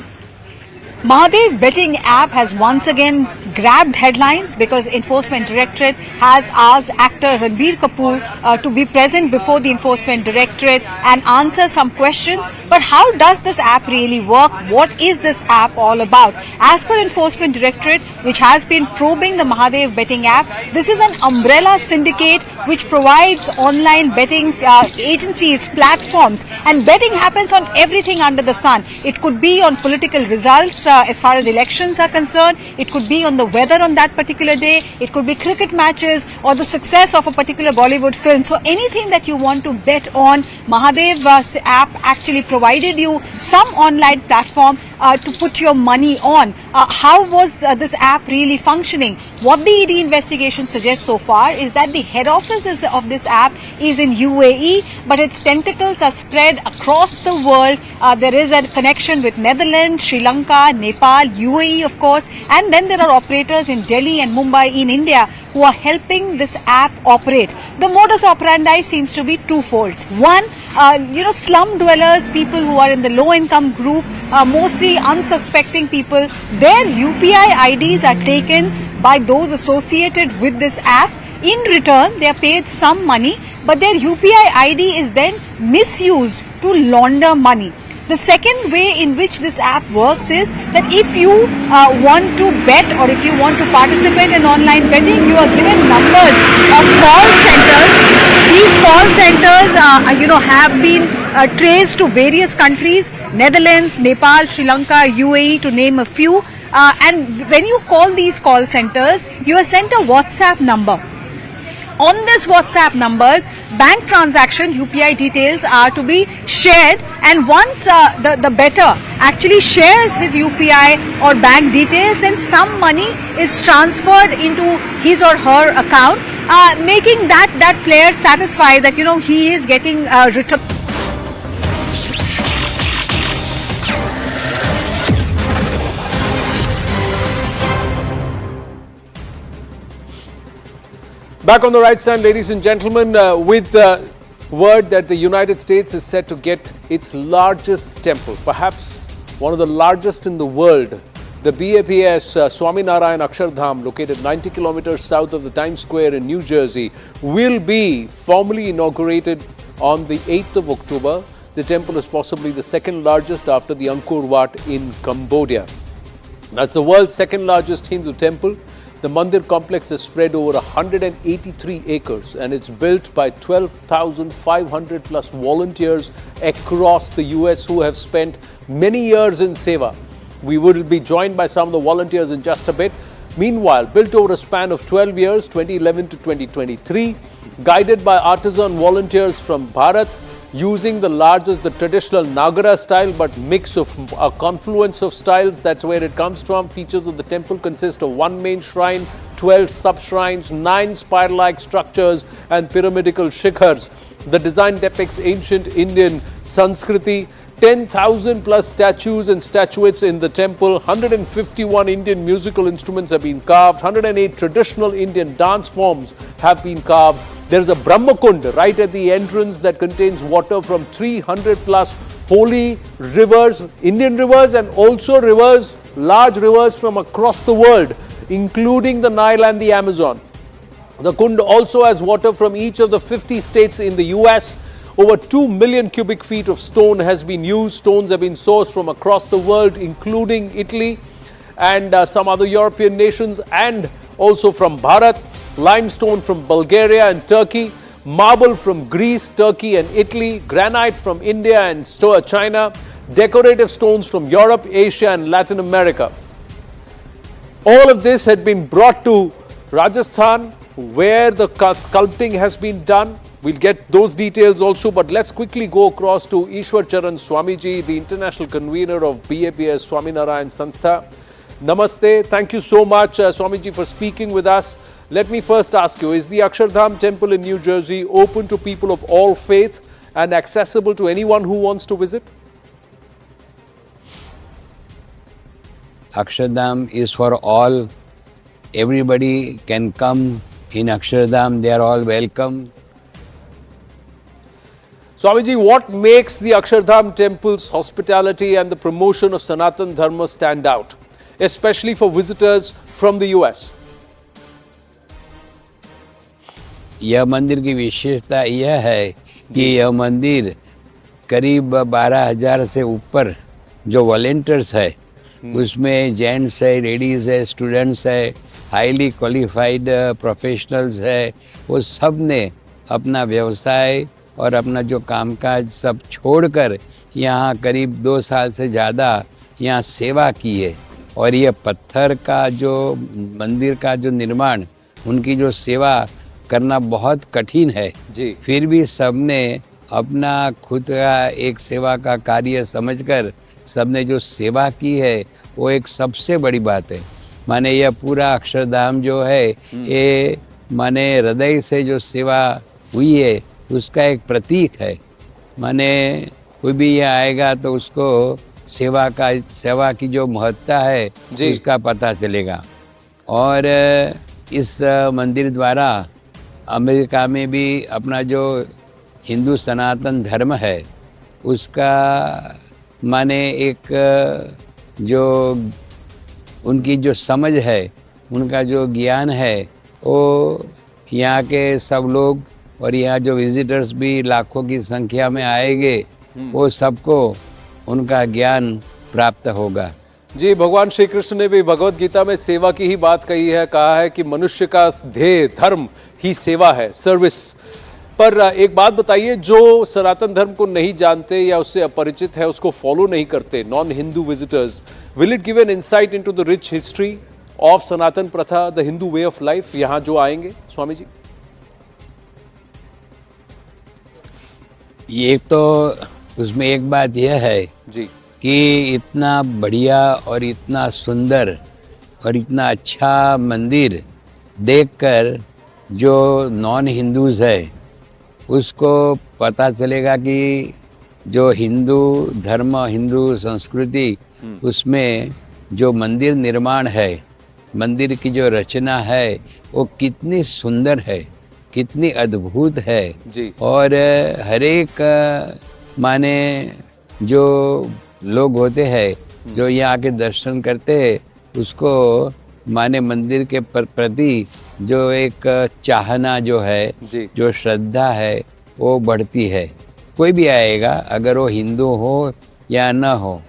Mahadev betting app has once again grabbed headlines because Enforcement Directorate has asked actor Ranbir Kapoor to be present before the Enforcement Directorate and answer some questions. But how does this app really work? What is this app all about? As per Enforcement Directorate, which has been probing the Mahadev betting app, this is an umbrella syndicate which provides online betting agencies, platforms, and betting happens on everything under the sun. It could be on political results as far as elections are concerned. It could be on the weather on that particular day. It could be cricket matches or the success of a particular Bollywood film. So anything that you want to bet on, Mahadev app actually provided you some online platform to put your money on. How was this app really functioning? What the ED investigation suggests so far is that the head office of this app is in UAE, but its tentacles are spread across the world. There is a connection with Netherlands, Sri Lanka, Nepal, UAE of course, and then there are operators in Delhi and Mumbai in India who are helping this app operate. The modus operandi seems to be twofold. One, slum dwellers, people who are in the low income group, mostly unsuspecting people, their UPI IDs are taken by those associated with this app. In return, they are paid some money, but their UPI ID is then misused to launder money. The second way in which this app works is that if you want to bet or if you want to participate in online betting, you are given numbers of call centers. These call centers, have been traced to various countries, Netherlands, Nepal, Sri Lanka, UAE, to name a few. And when you call these call centers, you are sent a WhatsApp number. On this WhatsApp numbers, bank transaction UPI details are to be shared, and once the bettor actually shares his UPI or bank details, then some money is transferred into his or her account, making that player satisfied that he is getting return. Back on the right stand, ladies and gentlemen, with the word that the United States is set to get its largest temple, perhaps one of the largest in the world, the BAPS Swaminarayan Akshardham, located 90 kilometers south of the Times Square in New Jersey, will be formally inaugurated on the 8th of October. The temple is possibly the second largest after the Angkor Wat in Cambodia. That's the world's second largest Hindu temple. The Mandir complex is spread over 183 acres and it's built by 12,500 plus volunteers across the US who have spent many years in Seva. We will be joined by some of the volunteers in just a bit. Meanwhile, built over a span of 12 years, 2011 to 2023, guided by artisan volunteers from Bharat, using the traditional Nagara style, but mix of a confluence of styles. That's where it comes from. Features of the temple consist of one main shrine, 12 sub-shrines, 9 spiral-like structures and pyramidical shikhars. The design depicts ancient Indian Sanskriti, 10,000 plus statues and statuettes in the temple, 151 Indian musical instruments have been carved, 108 traditional Indian dance forms have been carved. There is a Brahmakund right at the entrance that contains water from 300 plus holy rivers, Indian rivers, and also rivers, large rivers from across the world, including the Nile and the Amazon. The Kund also has water from each of the 50 states in the US. Over 2 million cubic feet of stone has been used. Stones have been sourced from across the world, including Italy and some other European nations, and also from Bharat. Limestone from Bulgaria and Turkey, marble from Greece, Turkey and Italy, granite from India and China, decorative stones from Europe, Asia and Latin America. All of this had been brought to Rajasthan, where the sculpting has been done. We'll get those details also, but let's quickly go across to Ishwar Charan Swamiji, the international convener of BAPS Swaminarayan Sanstha. Namaste. Thank you so much, Swamiji, for speaking with us. Let me first ask you, is the Akshardham temple in New Jersey open to people of all faith and accessible to anyone who wants to visit? Akshardham is for all. Everybody can come in Akshardham. They are all welcome. Swamiji, what makes the Akshardham temple's hospitality and the promotion of Sanatan Dharma stand out? especially for visitors from the US? यह मंदिर की विशेषता यह है कि यह मंदिर करीब 12,000 से ऊपर जो वॉलेंटियर्स है उसमें जेंट्स है, लेडीज़ है, स्टूडेंट्स है, हाईली क्वालिफाइड प्रोफेशनल्स है, वो सब ने अपना व्यवसाय और अपना जो कामकाज सब छोड़कर यहाँ करीब 2 साल से ज़्यादा यहाँ सेवा की है। और ये पत्थर का जो मंदिर का जो निर्माण, उनकी जो सेवा करना बहुत कठिन है जी। फिर भी सबने अपना खुद का एक सेवा का कार्य समझकर सबने जो सेवा की है वो एक सबसे बड़ी बात है। माने यह पूरा अक्षरधाम जो है ये माने हृदय से जो सेवा हुई है उसका एक प्रतीक है। माने कोई भी ये आएगा तो उसको सेवा की जो महत्ता है उसका पता चलेगा। और इस मंदिर द्वारा अमेरिका में भी अपना जो हिंदू सनातन धर्म है उसका माने एक जो उनकी जो समझ है, उनका जो ज्ञान है, वो यहाँ के सब लोग और यहाँ जो विजिटर्स भी लाखों की संख्या में आएंगे वो सबको उनका ज्ञान प्राप्त होगा। जी, भगवान श्री कृष्ण ने भी भगवत गीता में सेवा की ही बात कही है, कहा है कि मनुष्य का ध्येय धर्म ही सेवा है, सर्विस। पर एक बात बताइए, जो सनातन धर्म को नहीं जानते या उससे अपरिचित है, उसको फॉलो नहीं करते, non Hindu visitors, will it give an insight into the rich history of Sanatan pratha, the Hindu way of life, यहाँ जो आएंगे स्वामी जी? ये तो उसमें एक बात यह है जी कि इतना बढ़िया और इतना सुंदर और इतना अच्छा मंदिर देखकर जो नॉन हिंदूज़ है उसको पता चलेगा कि जो हिंदू धर्म, हिंदू संस्कृति, उसमें जो मंदिर निर्माण है, मंदिर की जो रचना है वो कितनी सुंदर है, कितनी अद्भुत है जी। और हर एक माने जो लोग होते हैं जो यहाँ के दर्शन करते हैं उसको माने मंदिर के प्रति जो एक चाहना जो है, जो श्रद्धा है वो बढ़ती है। कोई भी आएगा अगर वो हिंदू हो या न हो,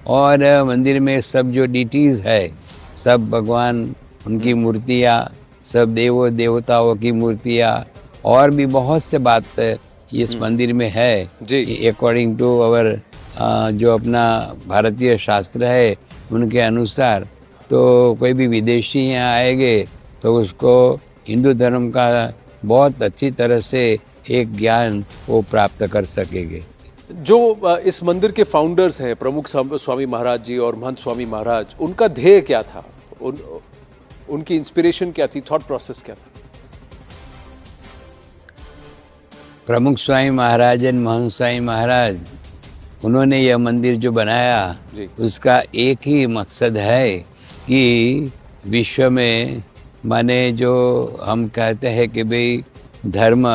और मंदिर में सब जो डिटीज़ है, सब भगवान उनकी मूर्तियाँ, सब देवताओं की मूर्तियाँ और भी बहुत से बात इस मंदिर में है अकॉर्डिंग टू अवर जो अपना भारतीय शास्त्र है उनके अनुसार। तो कोई भी विदेशी यहाँ आएंगे तो उसको हिंदू धर्म का बहुत अच्छी तरह से एक ज्ञान वो प्राप्त कर सकेंगे। जो इस मंदिर के फाउंडर्स हैं, प्रमुख स्वामी महाराज जी और महंत स्वामी महाराज, उनका ध्येय क्या था? उनकी इंस्पिरेशन क्या थी, थॉट प्रोसेस क्या था? प्रमुख स्वामी महाराज और महंत स्वामी महाराज, उन्होंने यह मंदिर जो बनाया उसका एक ही मकसद है कि विश्व में माने जो हम कहते हैं कि भाई धर्म,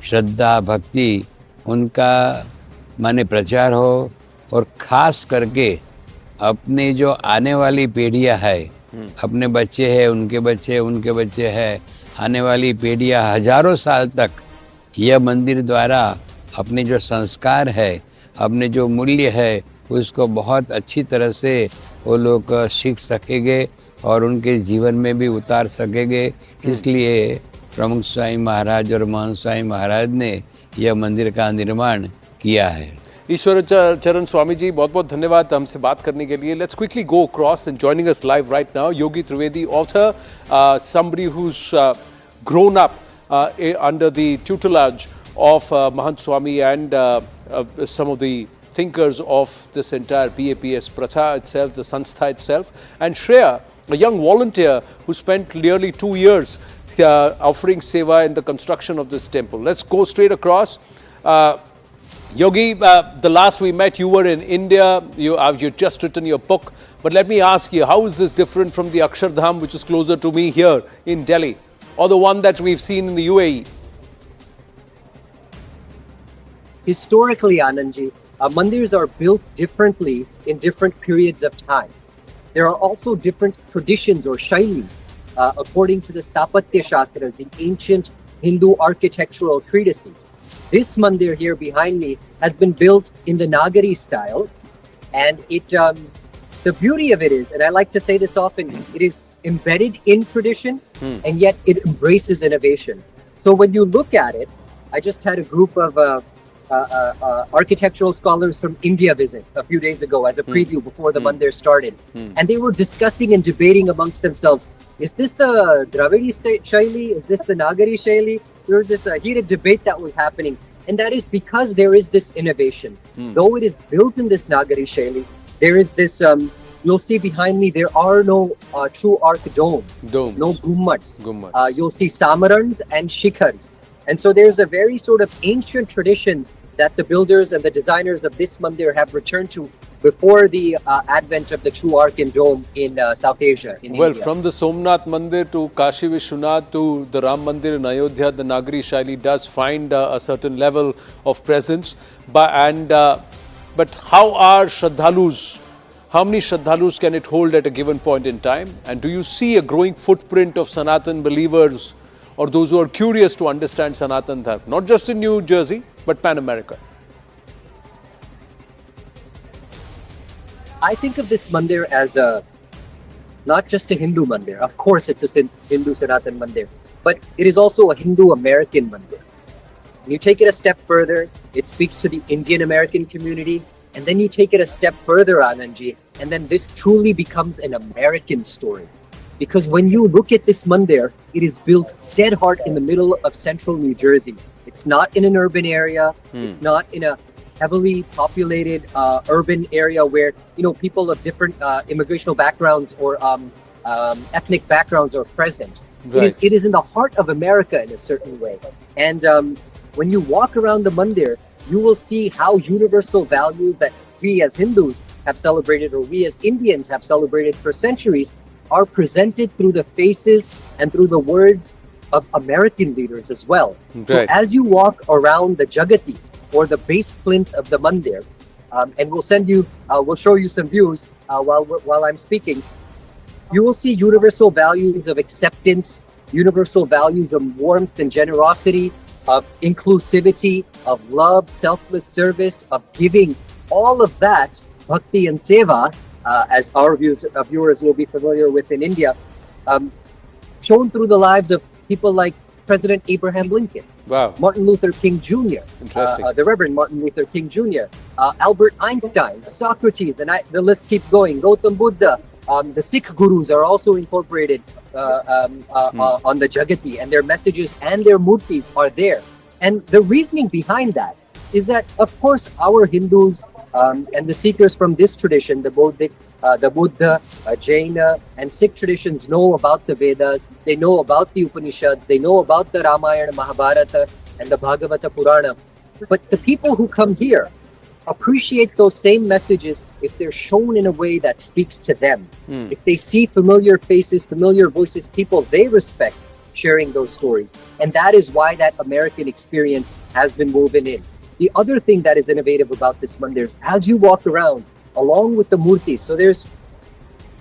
श्रद्धा, भक्ति, उनका माने प्रचार हो, और ख़ास करके अपने जो आने वाली पीढ़ियाँ है, अपने बच्चे हैं, उनके बच्चे हैं, आने वाली पीढ़ियाँ हजारों साल तक यह मंदिर द्वारा अपने जो संस्कार है, अपने जो मूल्य है, उसको बहुत अच्छी तरह से वो लोग सीख सकेंगे और उनके जीवन में भी उतार सकेंगे। इसलिए प्रमुख स्वामी महाराज और महंत स्वामी महाराज ने यह मंदिर का निर्माण किया है। ईश्वर चरण स्वामी जी, बहुत बहुत धन्यवाद हमसे बात करने के लिए। Let's quickly go across and joining us live right now, Yogi Trivedi, author, somebody who's grown up under the tutelage of Mahant Swami and some of the thinkers of this entire BAPS Pratha itself, the Sanstha itself, and Shreya, a young volunteer who spent nearly 2 years offering seva in the construction of this temple. Let's go straight across. Yogi, the last we met, you were in India. You've just written your book. But let me ask you, how is this different from the Akshardham, which is closer to me here in Delhi, or the one that we've seen in the UAE? Historically, Anandji, mandirs are built differently in different periods of time. there are also different traditions or shailis according to the Stapatya Shastra, the ancient Hindu architectural treatises. This mandir here behind me has been built in the Nagari style, and the beauty of it is, and I like to say this often, it is embedded in tradition, and yet it embraces innovation. So when you look at it, I just had a group of architectural scholars from India visit a few days ago as a preview before the mandir started, and they were discussing and debating amongst themselves, is this the Dravidi Shaili? Is this the Nagari Shaili? There was this heated debate that was happening, and that is because there is this innovation. Though it is built in this Nagari Shaili, there is this, you'll see behind me, there are no true arc domes. No gummats. You'll see samarans and shikhars. And so there's a very sort of ancient tradition that the builders and the designers of this mandir have returned to before the advent of the true arc and dome in South Asia, in Well, India. from the Somnath Mandir to Kashi Vishwanath to the Ram Mandir in Ayodhya, the Nagari Shaili does find a certain level of presence. But how are Shraddhalus? How many Shraddhalus can it hold at a given point in time? And do you see a growing footprint of Sanatan believers or those who are curious to understand Sanatan Dharma, not just in New Jersey, but Pan-America? I think of this mandir as not just a Hindu mandir. Of course, it's a Hindu Sanatan mandir, but it is also a Hindu-American mandir. When you take it a step further, it speaks to the Indian-American community, and then you take it a step further, Anandji, and then this truly becomes an American story. Because when you look at this mandir, it is built dead hard in the middle of central New Jersey. It's not in an urban area. It's not in a heavily populated urban area where people of different immigrational backgrounds or ethnic backgrounds are present. Right. It is in the heart of America in a certain way. And when you walk around the mandir, you will see how universal values that we as Hindus have celebrated, or we as Indians have celebrated for centuries, are presented through the faces and through the words of American leaders as well. So Right. as you walk around the Jagati, or the base plinth of the mandir, and we'll show you some views while I'm speaking, you will see universal values of acceptance, universal values of warmth and generosity, of inclusivity, of love, selfless service, of giving. All of that, bhakti and seva, as our viewers will be familiar with in India, shown through the lives of people like President Abraham Lincoln, Wow. Martin Luther King Jr., Interesting. the Reverend Martin Luther King Jr., Albert Einstein, Socrates, and the list keeps going. Gautam Buddha. The Sikh gurus are also incorporated on the Jagati, and their messages and their murtis are there. And the reasoning behind that is that, of course, our Hindus and the seekers from this tradition, the Buddha, Jaina, and Sikh traditions know about the Vedas, they know about the Upanishads, they know about the Ramayana, Mahabharata, and the Bhagavata Purana. But the people who come here appreciate those same messages if they're shown in a way that speaks to them. If they see familiar faces, familiar voices, people they respect sharing those stories. And that is why that American experience has been woven in. The other thing that is innovative about this mandir is as you walk around, along with the murtis, so there's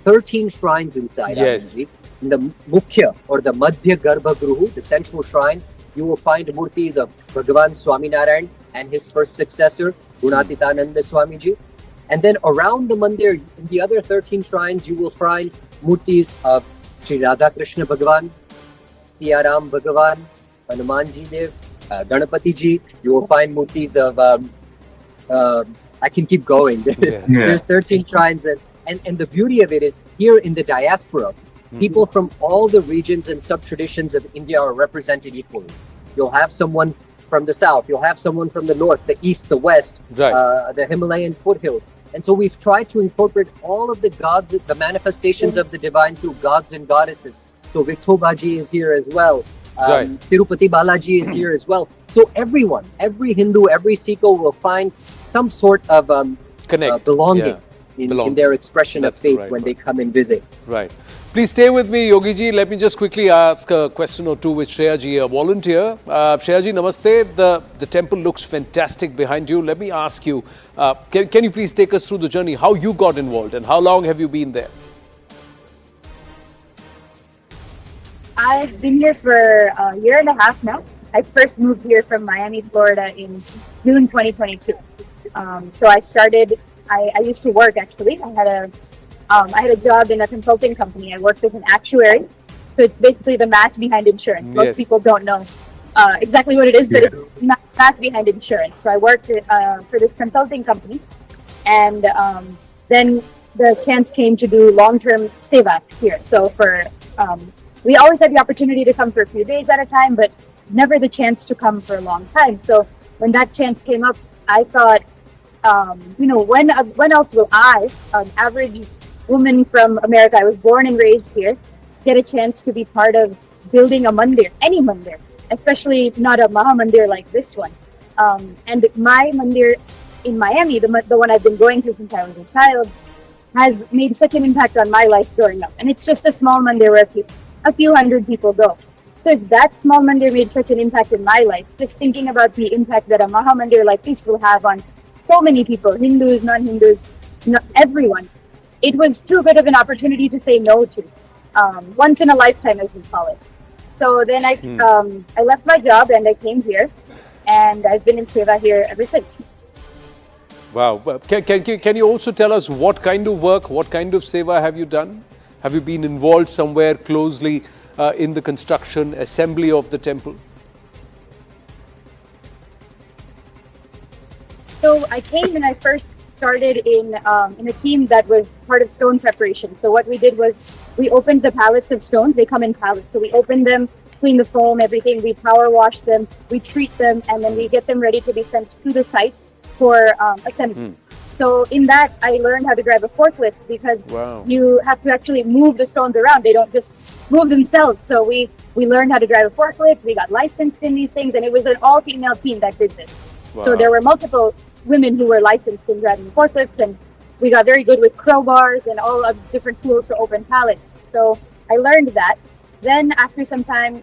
13 shrines inside. Yes. Anandji. In the Mukhya or the Madhya Garbha Gruhu, the central shrine, you will find murtis of Bhagavan Swaminarayan and his first successor, Gunatitananda Swamiji. And then around the mandir, in the other 13 shrines, you will find murtis of Sri Radha Krishna Bhagavan, Siyaram Bhagavan, Hanumanji Dev, Ganapati Ji. You will find murtis of, I can keep going. There's 13 shrines. And the beauty of it is here in the diaspora, people from all the regions and sub-traditions of India are represented equally. You'll have someone from the south, you'll have someone from the north, the east, the west, Right. the Himalayan foothills. And so we've tried to incorporate all of the gods, the manifestations of the divine through gods and goddesses. So Vithobaji is here as well. Right. Tirupati Balaji is here as well. So everyone, every Hindu, every Sikho will find some sort of Connect. belonging, Yeah. in their expression That's of the faith right when they word. come and visit. Right. Please stay with me, Yogi ji. Let me just quickly ask a question or two with Shreya ji, a volunteer. Shreya ji, namaste. The temple looks fantastic behind you. Let me ask you, can you please take us through the journey, how you got involved and how long have you been there? I've been here for a year and a half now. I first moved here from Miami, Florida in June 2022. So I started, I used to work actually. I had a job in a consulting company. I worked as an actuary. So it's basically the math behind insurance. Most people don't know exactly what it is, but it's math behind insurance. So I worked for this consulting company. And then the chance came to do long-term seva here. So we always had the opportunity to come for a few days at a time, but never the chance to come for a long time. So when that chance came up, I thought, when else will I, an average woman from America, I was born and raised here, get a chance to be part of building a mandir, any mandir, especially not a Maha mandir like this one. And my mandir in Miami, the one I've been going to since I was a child, has made such an impact on my life growing up. And it's just a small mandir where a few hundred people go. So if that small mandir made such an impact in my life, just thinking about the impact that a Maha mandir like this will have on so many people, Hindus, non-Hindus, everyone, it was too good of an opportunity to say no to. Once in a lifetime, as we call it. So then I left my job and I came here, and I've been in seva here ever since. Wow. Can you also tell us what kind of work, what kind of seva have you done? Have you been involved somewhere closely in the construction, assembly of the temple? So I came and I first started in a team that was part of stone preparation. So what we did was we opened the pallets of stones. They come in pallets. So we open them, clean the foam, everything. We power wash them, we treat them, and then we get them ready to be sent to the site for assembly. So in that, I learned how to drive a forklift because you have to actually move the stones around. They don't just move themselves. So we learned how to drive a forklift. We got licensed in these things, and it was an all-female team that did this. So there were multiple women who were licensed in driving forklifts, and we got very good with crowbars and all of different tools to open pallets. So I learned that. Then after some time,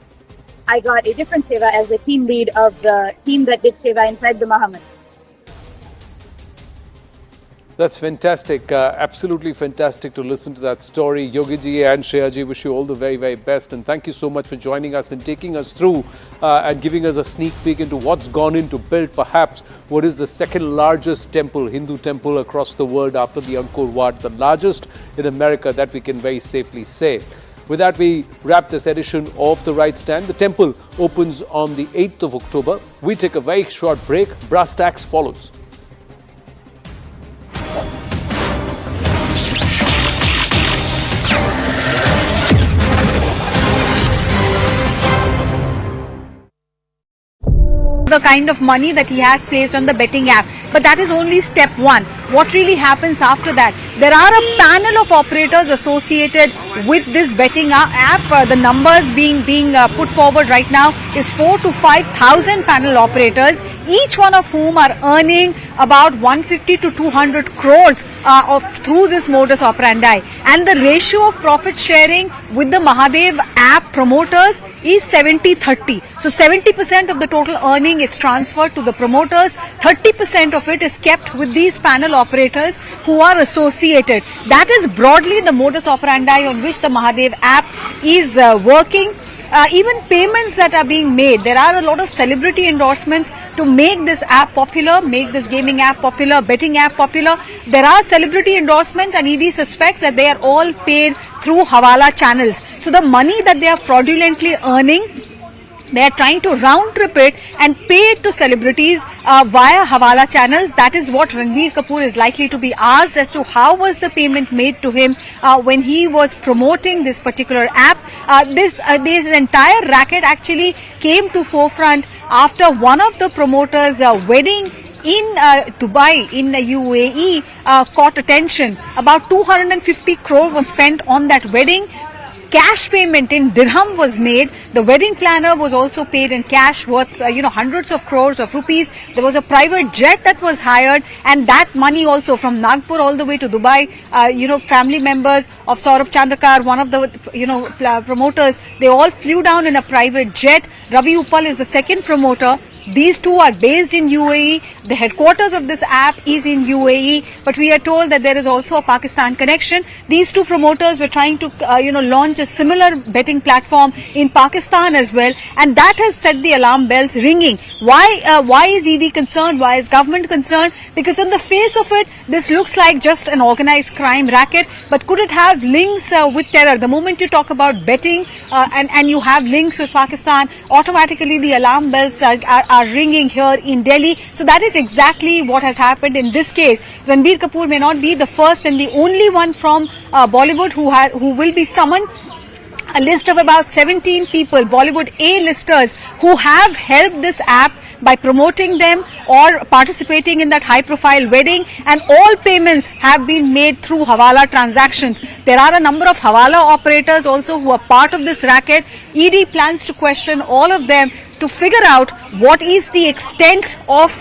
I got a different seva as the team lead of the team that did seva inside the Mahaman. That's fantastic. Absolutely fantastic to listen to that story. Yogi ji and Shreya ji, wish you all the very, very best. And thank you so much for joining us and taking us through and giving us a sneak peek into what's gone into build perhaps what is the second largest temple, Hindu temple across the world after the Angkor Wat, the largest in America, that we can very safely say. With that, we wrap this edition of The Right Stand. The temple opens on the 8th of October. We take a very short break. Brass tacks follows. The kind of money that he has placed on the betting app, but that is only step one. What really happens after that? There are a panel of operators associated with this betting app. The numbers being put forward right now is 4,000 to 5,000 panel operators, each one of whom are earning about 150 to 200 crores through this modus operandi. And the ratio of profit sharing with the Mahadev app promoters is 70-30. So 70% of the total earning is transferred to the promoters, 30% of it is kept with these panel operators who are associated. That is broadly the modus operandi on which the Mahadev app is working. Even payments that are being made, there are a lot of celebrity endorsements to make this app popular, make this gaming app popular, betting app popular. There are celebrity endorsements, and ED suspects that they are all paid through Hawala channels. So the money that they are fraudulently earning, they are trying to round trip it and pay it to celebrities via Hawala channels. That is what Ranbir Kapoor is likely to be asked as to how was the payment made to him when he was promoting this particular app. This entire racket actually came to forefront after one of the promoters' wedding in Dubai, in the UAE, caught attention. About 250 crore was spent on that wedding. Cash payment in dirham was made. The wedding planner was also paid in cash worth, hundreds of crores of rupees. There was a private jet that was hired, and that money also from Nagpur all the way to Dubai. Family members of Saurabh Chandrakar, one of the promoters, they all flew down in a private jet. Ravi Uppal is the second promoter. These two are based in UAE. The headquarters of this app is in UAE, but we are told that there is also a Pakistan connection. These two promoters were trying to, launch a similar betting platform in Pakistan as well, and that has set the alarm bells ringing. Why is ED concerned? Why is government concerned? Because on the face of it, this looks like just an organized crime racket, but could it have links with terror? The moment you talk about betting and you have links with Pakistan, automatically the alarm bells are ringing here in Delhi. So that is exactly what has happened in this case. Ranbir Kapoor may not be the first and the only one from Bollywood who will be summoned. A list of about 17 people, Bollywood A-listers, who have helped this app by promoting them or participating in that high-profile wedding, and all payments have been made through Hawala transactions. There are a number of Hawala operators also who are part of this racket. ED plans to question all of them to figure out what is the extent of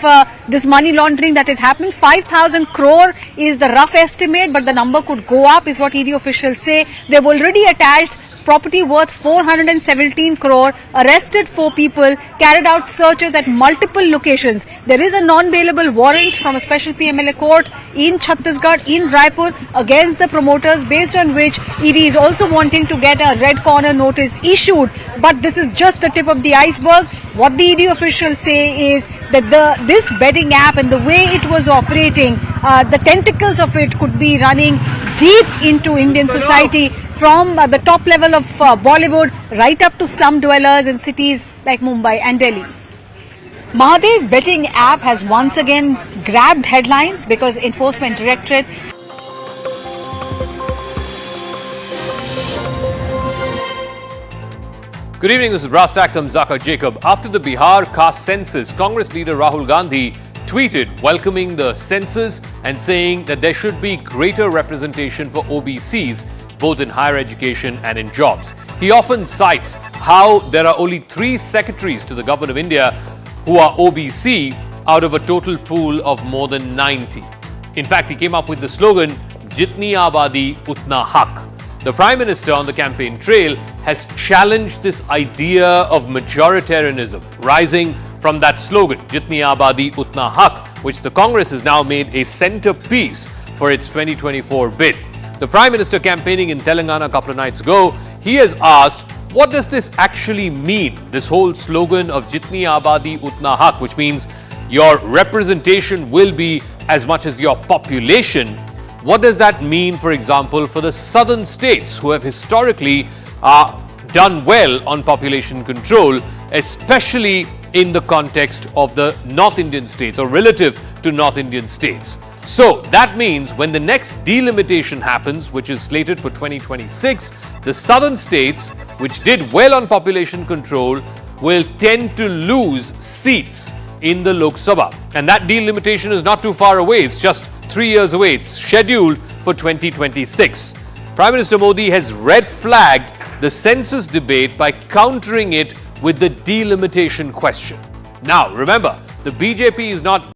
this money laundering that is happening. 5,000 crore is the rough estimate, but the number could go up, is what ED officials say. They've already attached property worth 417 crore, arrested 4 people, carried out searches at multiple locations. There is a non-bailable warrant from a special PMLA court in Chhattisgarh, in Raipur, against the promoters, based on which ED is also wanting to get a red corner notice issued. But this is just the tip of the iceberg. What the ED officials say is that this betting app and the way it was operating, the tentacles of it could be running deep into Indian society, from the top level of Bollywood right up to slum dwellers in cities like Mumbai and Delhi. Mahadev betting app has once again grabbed headlines because Enforcement Directorate Good evening, this is Brass Tacks. I'm Zakir Jacob. After the Bihar caste census, Congress leader Rahul Gandhi tweeted welcoming the census and saying that there should be greater representation for OBCs, both in higher education and in jobs. He often cites how there are only 3 secretaries to the government of India who are OBC out of a total pool of more than 90. In fact, he came up with the slogan, Jitni Abadi Utna Haq. The Prime Minister on the campaign trail has challenged this idea of majoritarianism, rising from that slogan, Jitni Abadi Utna Haq, which the Congress has now made a centerpiece for its 2024 bid. The Prime Minister campaigning in Telangana a couple of nights ago, he has asked, what does this actually mean? This whole slogan of Jitni Abadi Utna Haq, which means your representation will be as much as your population. What does that mean, for example, for the southern states who have historically done well on population control, especially in the context of the North Indian states or relative to North Indian states? So that means when the next delimitation happens, which is slated for 2026, the southern states, which did well on population control, will tend to lose seats in the Lok Sabha. And that delimitation is not too far away. It's just 3 years away. It's scheduled for 2026. Prime Minister Modi has red flagged the census debate by countering it with the delimitation question. Now, remember, the BJP is not